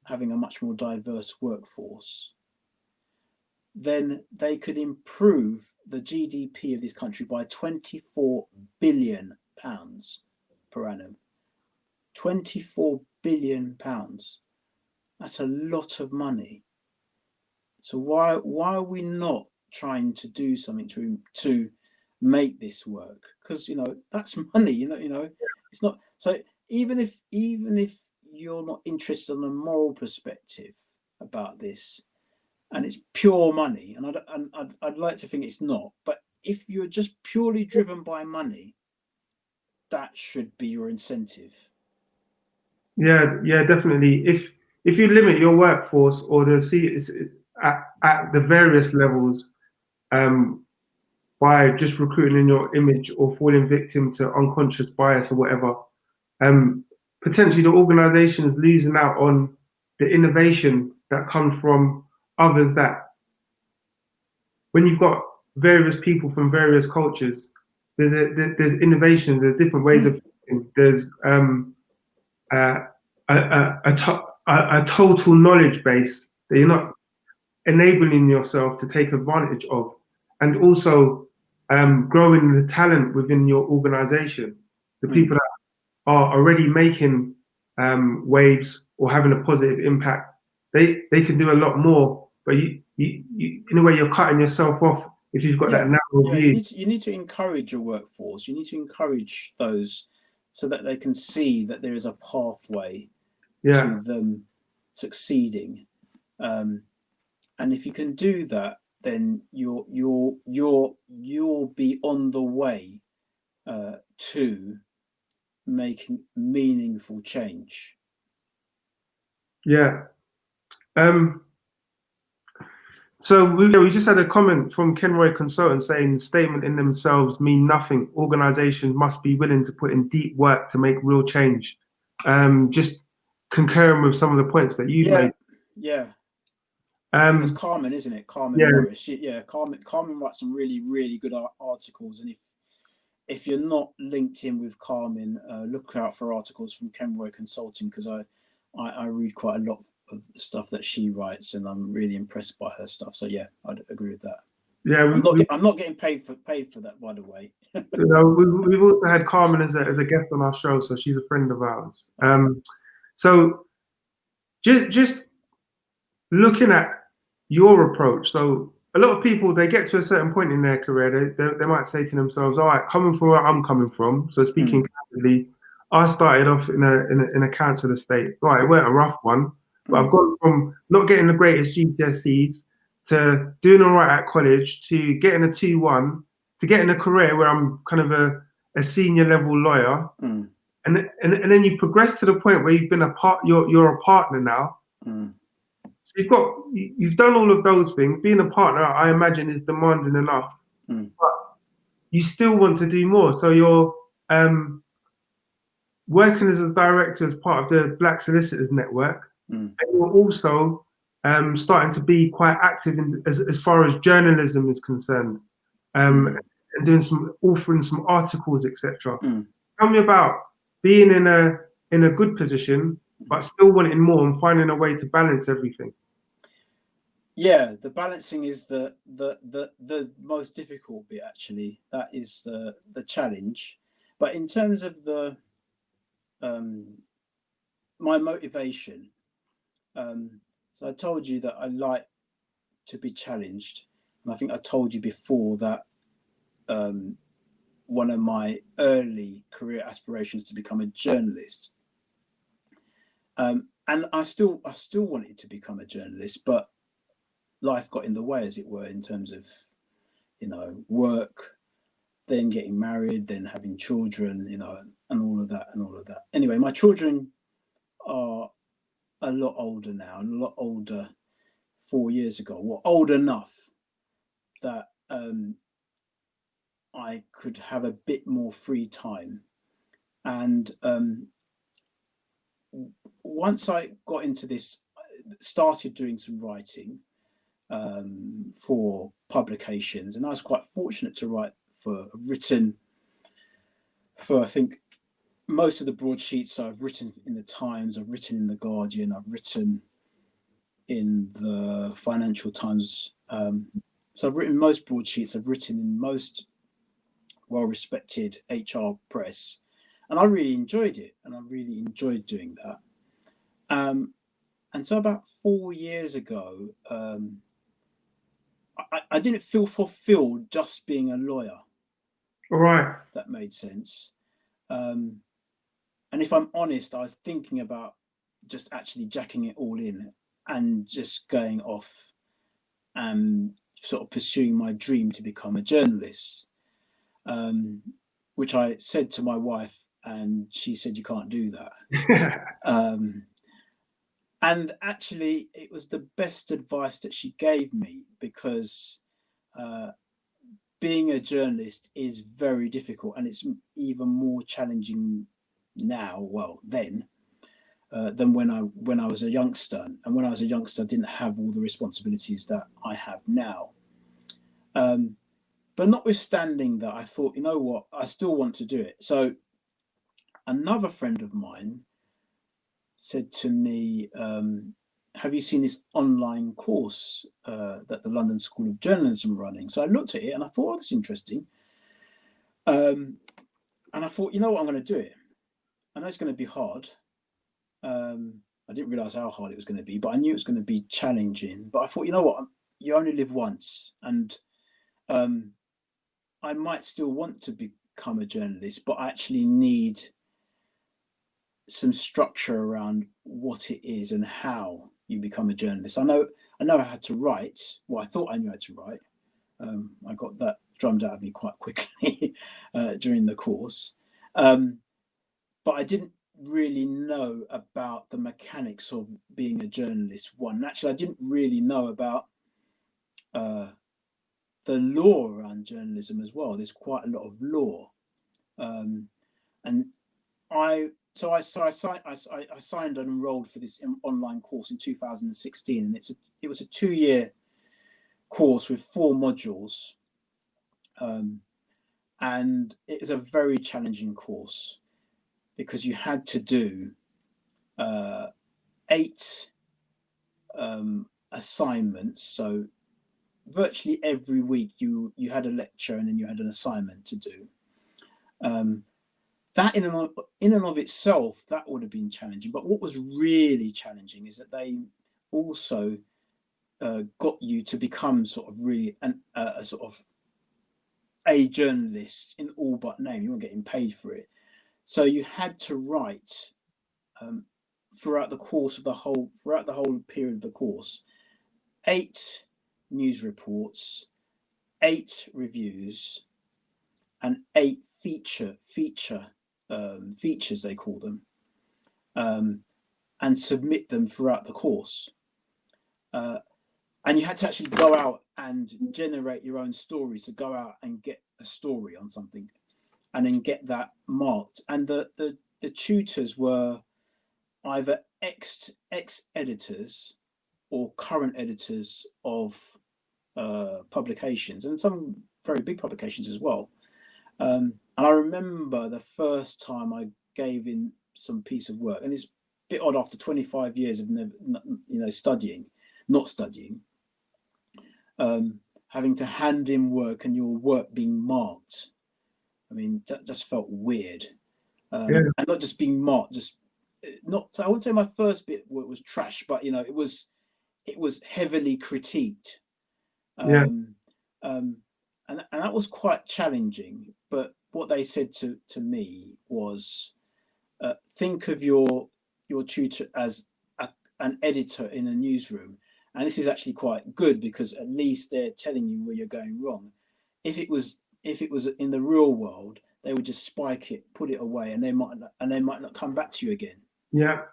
having a much more diverse workforce, then they could improve the GDP of this country by £24 billion per annum. £24 billion. That's a lot of money. So why are we not trying to do something to make this work? Because that's money. It's not. So even if you're not interested on a moral perspective about this, and it's pure money, and I'd like to think it's not, but if you're just purely driven by money, that should be your incentive. Yeah, definitely. If you limit your workforce or at the various levels by just recruiting in your image or falling victim to unconscious bias or whatever, potentially the organisation is losing out on the innovation that comes from others that when you've got various people from various cultures, there's innovation, there's different ways of thinking, there's uh, a total knowledge base that you're not enabling yourself to take advantage of, and also growing the talent within your organization, the people that are already making waves or having a positive impact, they can do a lot more, but you in a way you're cutting yourself off if you've got that narrow view. You need to encourage your workforce. You need to encourage those so that they can see that there is a pathway to them succeeding. And if you can do that, then you'll be on the way to making meaningful change. Yeah. So we just had a comment from Kenroy Consultant saying statement in themselves mean nothing. Organizations must be willing to put in deep work to make real change. Just concurring with some of the points that you've made. Yeah. It's Carmen, isn't it? Carmen Morris. Carmen writes some really, really good articles. And if you're not linked in with Carmen, look out for articles from Kenroy Consulting, because I read quite a lot of the stuff that she writes, and I'm really impressed by her stuff. So yeah, I'd agree with that. Yeah, I'm not getting paid for that, by the way. We've also had Carmen as a guest on our show, so she's a friend of ours. So just looking at your approach. So a lot of people, they get to a certain point in their career, they might say to themselves, all right, coming from where I'm coming from, so speaking candidly, I started off in a council estate. Right, it weren't a rough one, but I've gone from not getting the greatest GCSEs to doing all right at college to getting a 2-1 to getting a career where I'm kind of a senior level lawyer. And then you've progressed to the point where you've been you're a partner now. So you've done all of those things. Being a partner, I imagine, is demanding enough, but you still want to do more. So you're working as a director as part of the Black Solicitors Network, and you're also starting to be quite active as far as journalism is concerned, and authoring some articles, etc. Tell me about being in a good position, but still wanting more and finding a way to balance everything. Yeah, the balancing is the most difficult bit, actually. That is the challenge. But in terms of my motivation, so I told you that I like to be challenged, and I think I told you before that one of my early career aspirations to become a journalist, and I still wanted to become a journalist, but life got in the way, as it were, in terms of, work, then getting married, then having children, and all of that. Anyway, my children are a lot older now, and a lot older 4 years ago. Well, old enough that I could have a bit more free time. And once I got into this, started doing some writing for publications, and I was quite fortunate to write for I think most of the broadsheets. I've written in the Times, I've written in the Guardian, I've written in the Financial Times. So I've written most broadsheets, I've written in most well-respected HR press, and I really enjoyed it, and I really enjoyed doing that. And so about 4 years ago, I didn't feel fulfilled just being a lawyer. All right. That made sense. And if I'm honest, I was thinking about just actually jacking it all in and just going off and sort of pursuing my dream to become a journalist, which I said to my wife, and she said, you can't do that. And actually, it was the best advice that she gave me, because being a journalist is very difficult, and it's even more challenging now, well, then, than when I was a youngster. And when I was a youngster, I didn't have all the responsibilities that I have now. But notwithstanding that, I thought, you know what, I still want to do it. So another friend of mine said to me, have you seen this online course that the London School of Journalism are running? So I looked at it and I thought, oh, that's interesting. And I thought, you know what, I'm going to do it. I know it's going to be hard. I didn't realise how hard it was going to be, but I knew it was going to be challenging. But I thought, you know what, you only live once. And I might still want to become a journalist, but I actually need some structure around what it is and how you become a journalist. I know I had to write. Well, I thought I knew how to write. I got that drummed out of me quite quickly during the course. But I didn't really know about the mechanics of being a journalist. One, actually, I didn't really know about the law around journalism as well. There's quite a lot of law, and I signed and enrolled for this online course in 2016, and it was a 2-year course with 4 modules, and it is a very challenging course because you had to do 8 assignments. So virtually every week you had a lecture and then you had an assignment to do. That in and of itself, that would have been challenging. But what was really challenging is that they also got you to become sort of really a sort of a journalist in all but name. You weren't getting paid for it. So you had to write throughout the whole period of the course, 8 news reports, 8 reviews, and 8 features they call them, and submit them throughout the course. And you had to actually go out and generate your own stories, to go out and get a story on something and then get that marked. And the tutors were either ex-editors or current editors of publications, and some very big publications as well. And I remember the first time I gave in some piece of work, and it's a bit odd after 25 years of not studying, having to hand in work and your work being marked. I mean, that just felt weird. And not just being marked, I wouldn't say my first bit was trash, but it was heavily critiqued. And that was quite challenging. But what they said to me was, think of your tutor as an editor in a newsroom. And this is actually quite good because at least they're telling you where you're going wrong. If it was in the real world, they would just spike it, put it away, and they might not come back to you again. Yeah.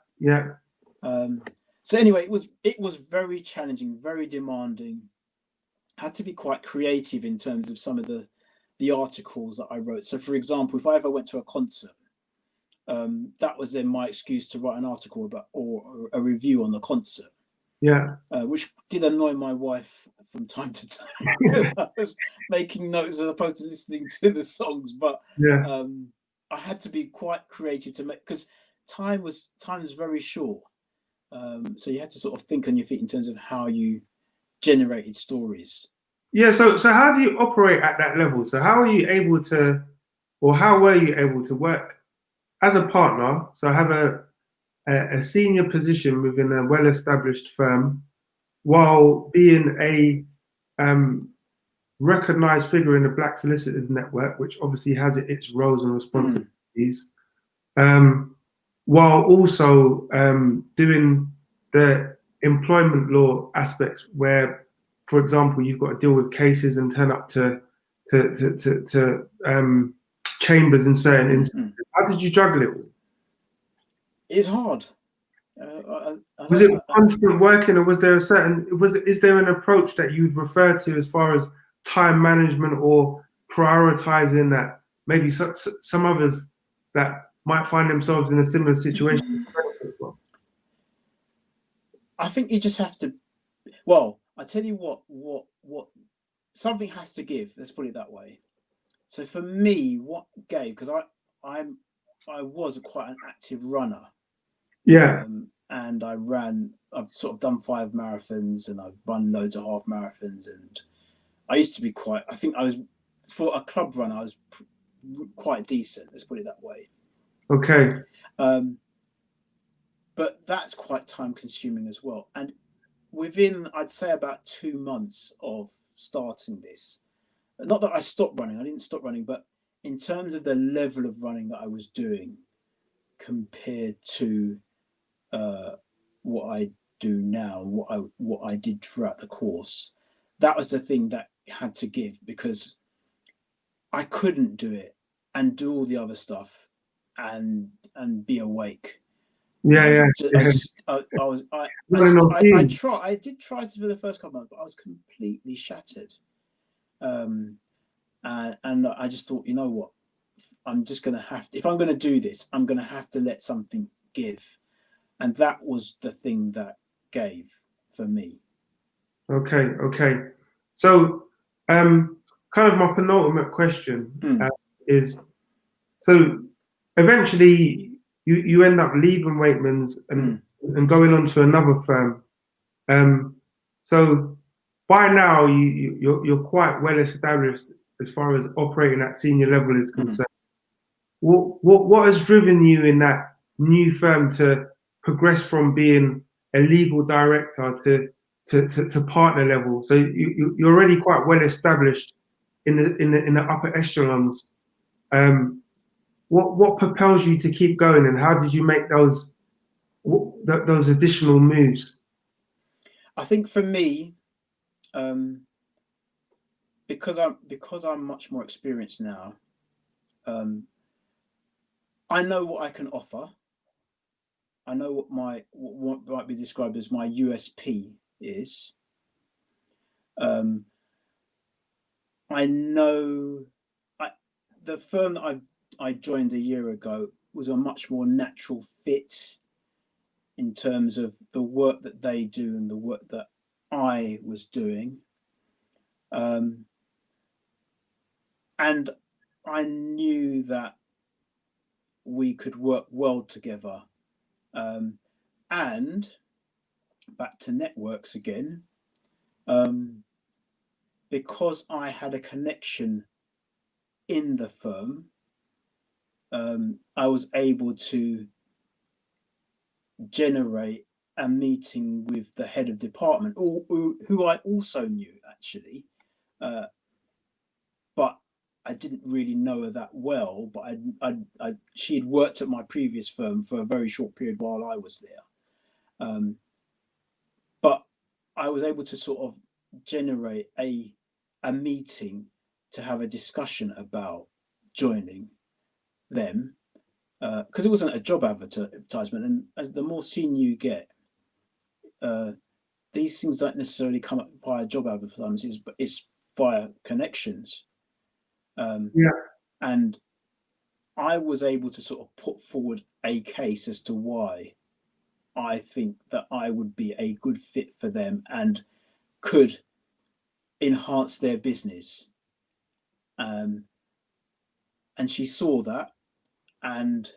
So anyway, it was very challenging, very demanding. I had to be quite creative in terms of some of the articles that I wrote. So, for example, if I ever went to a concert, that was then my excuse to write an article about or a review on the concert. Which did annoy my wife from time to time because I was making notes as opposed to listening to the songs. But I had to be quite creative to make, because time was very short. So you had to sort of think on your feet in terms of how you generated stories. Yeah. So how do you operate at that level? So how were you able to work as a partner? So have a senior position within a well-established firm, while being a recognized figure in the Black Solicitors Network, which obviously has its roles and responsibilities, while also doing the employment law aspects, where, for example, you've got to deal with cases and turn up to chambers in certain instances. How did you juggle it all? It's hard. Was it constant working, or is there an approach that you'd refer to as far as time management or prioritizing that maybe some others that might find themselves in a similar situation? I think you just have to. Well, I tell you what. Something has to give. Let's put it that way. So for me, what gave, because I was quite an active runner. Yeah. And I've sort of done 5 marathons, and I've run loads of half marathons, and I used to be I think I was, for a club runner, I was quite decent, let's put it that way. Okay. But that's quite time consuming as well. And within, I'd say, about 2 months of starting this, not that I stopped running, I didn't stop running, but in terms of the level of running that I was doing compared to what I do now, what I did throughout the course, that was the thing that had to give, because I couldn't do it and do all the other stuff and be awake. Yeah. I did try to for the first couple of months, but I was completely shattered. And I just thought, you know what, I'm just going to have to, if I'm going to do this, I'm going to have to let something give. And that was the thing that gave for me. Okay. So, kind of my penultimate question is, so eventually you end up leaving Waitman's and going on to another firm. So by now you're quite well established as far as operating at senior level is concerned. What has driven you in that new firm to progress from being a legal director to partner level? So you're already quite well established in the upper echelons. What propels you to keep going, and how did you make those additional moves? I think for me, because I'm much more experienced now, I know what I can offer. I know what might be described as my USP is. I know the firm that I joined a year ago was a much more natural fit in terms of the work that they do and the work that I was doing. And I knew that we could work well together. And back to networks again, because I had a connection in the firm, I was able to generate a meeting with the head of department, who I also knew actually, but I didn't really know her that well. But she had worked at my previous firm for a very short period while I was there. But I was able to sort of generate a meeting to have a discussion about joining them, because it wasn't a job advertisement. And as the more senior you get, these things don't necessarily come up via job advertisements, but it's via connections. And I was able to sort of put forward a case as to why I think that I would be a good fit for them and could enhance their business. And she saw that, and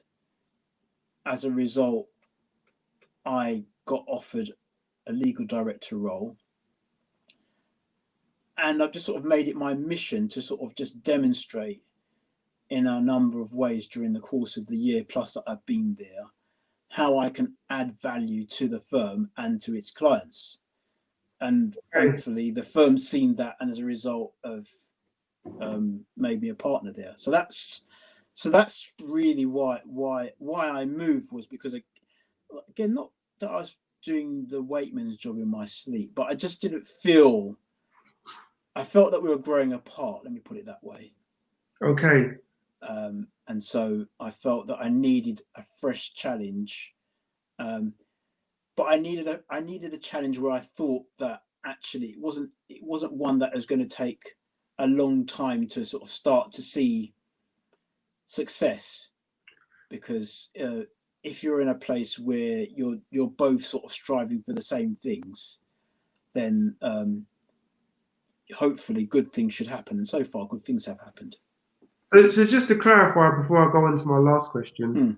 as a result, I got offered a legal director role. And I've just sort of made it my mission to sort of just demonstrate in a number of ways during the course of the year plus that I've been there, how I can add value to the firm and to its clients. And thankfully, the firm's seen that, and as a result of made me a partner there. So that's really why I moved, was because, again, not that I was doing the Waitman's job in my sleep, but I just didn't feel. I felt that we were growing apart. Let me put it that way. Okay. And so I felt that I needed a fresh challenge, but I needed a challenge where I thought that actually it wasn't one that was going to take a long time to sort of start to see success, because if you're in a place where you're both sort of striving for the same things, then hopefully good things should happen. And so far, good things have happened. So just to clarify before I go on to my last question,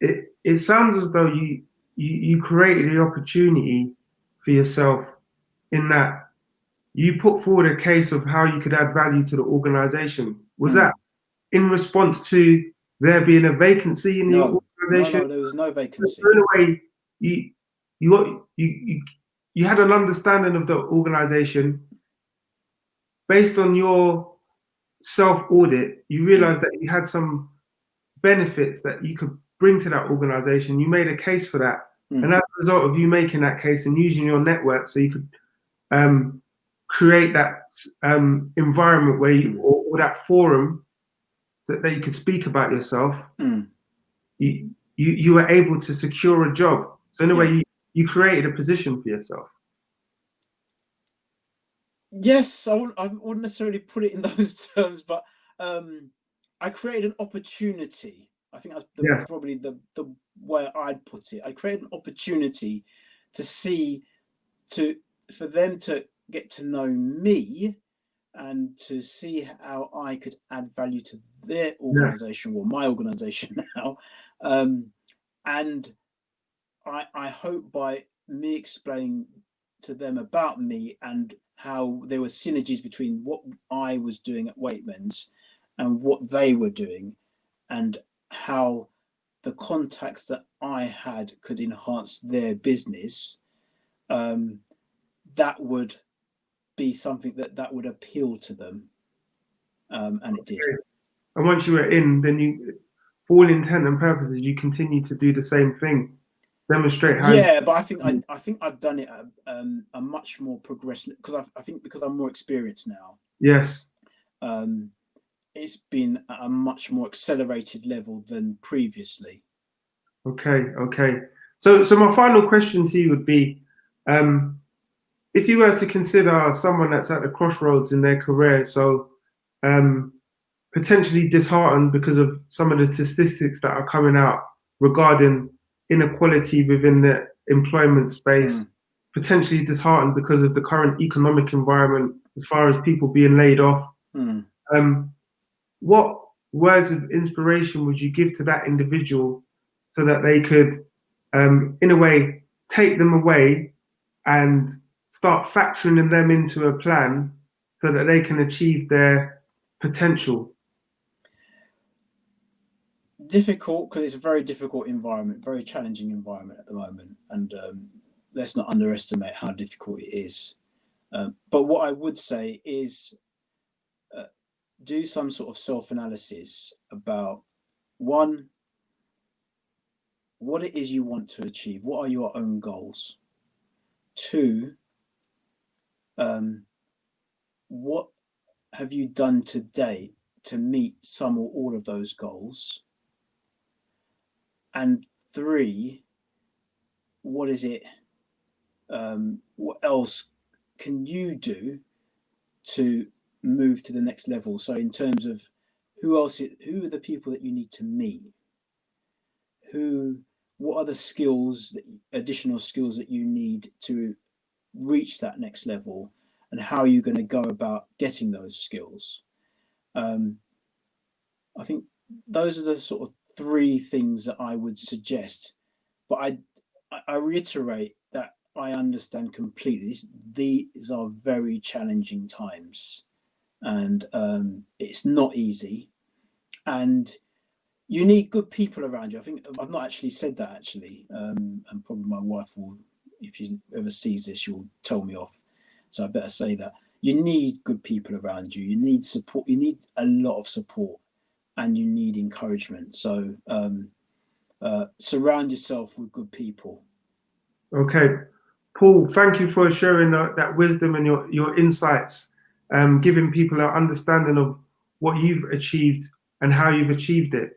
it sounds as though you created the opportunity for yourself in that you put forward a case of how you could add value to the organization. Was that in response to there being a vacancy in the organization? No, there was no vacancy. So in a way, you had an understanding of the organization based on your self-audit. You realized that you had some benefits that you could bring to that organization. You made a case for that. And as a result of you making that case and using your network, so you could create that environment where you, or that forum that you could speak about yourself, you were able to secure a job. So in a way, you created a position for yourself. Yes, I wouldn't necessarily put it in those terms, but I created an opportunity. I think that's probably the way I'd put it. I created an opportunity for them to get to know me and to see how I could add value to their organization, or my organization now. And I hope by me explaining to them about me and how there were synergies between what I was doing at Waitman's and what they were doing, and how the contacts that I had could enhance their business, that would be something that would appeal to them, and it did. And once you were in, then you, for all intent and purposes, you continue to do the same thing, demonstrate how. Yeah, but I think I've done it at a much more progressive, because I think because I'm more experienced now. Yes. It's been at a much more accelerated level than previously. Okay. So my final question to you would be, if you were to consider someone that's at the crossroads in their career, so potentially disheartened because of some of the statistics that are coming out regarding inequality within the employment space, potentially disheartened because of the current economic environment as far as people being laid off. What words of inspiration would you give to that individual so that they could, in a way, take them away and start factoring them into a plan so that they can achieve their potential? Difficult, because it's a very difficult environment, very challenging environment at the moment, and let's not underestimate how difficult it is. But what I would say is do some sort of self-analysis about, one, what it is you want to achieve. What are your own goals? Two, what have you done today to meet some or all of those goals? And three, what is it? What else can you do to move to the next level? So in terms of who are the people that you need to meet? What are the skills, additional skills that you need to reach that next level, and how are you going to go about getting those skills? I think those are the sort of three things that I would suggest. But I reiterate that I understand completely. These are very challenging times, and it's not easy, and you need good people around you. I think I've not actually said that actually, and probably my wife will, if she ever sees this, she'll tell me off. So I better say that you need good people around you. You need support. You need a lot of support, and you need encouragement. So surround yourself with good people. Okay, Paul, thank you for sharing that wisdom and your insights, giving people an understanding of what you've achieved and how you've achieved it.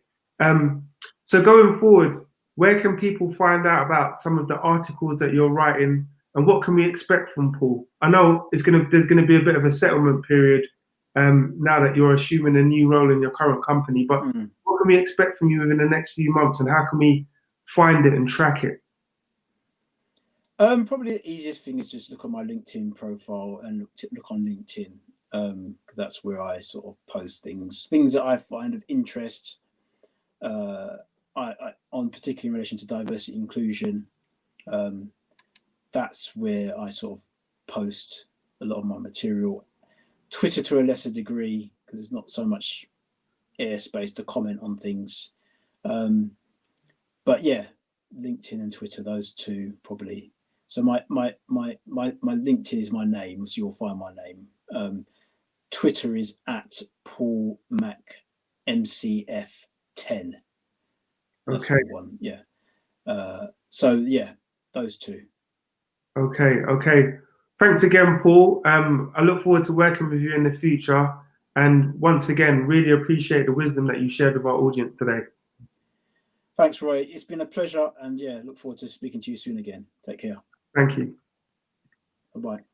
So going forward, where can people find out about some of the articles that you're writing, and what can we expect from Paul? I know there's going to be a bit of a settlement period now that you're assuming a new role in your current company, but what can we expect from you within the next few months, and how can we find it and track it? Probably the easiest thing is just look on my LinkedIn profile and look on LinkedIn. That's where I sort of post things that I find of interest. On particularly in relation to diversity and inclusion. That's where I sort of post a lot of my material. Twitter to a lesser degree, because there's not so much airspace to comment on things. But yeah, LinkedIn and Twitter, those two probably. So my LinkedIn is my name, so you'll find my name. Twitter is at Paul McMCF10. That's Okay. one, yeah. So yeah, those two. Okay. Thanks again, Paul. I look forward to working with you in the future. And once again, really appreciate the wisdom that you shared with our audience today. Thanks, Roy. It's been a pleasure. And yeah, look forward to speaking to you soon again. Take care. Thank you. Bye-bye.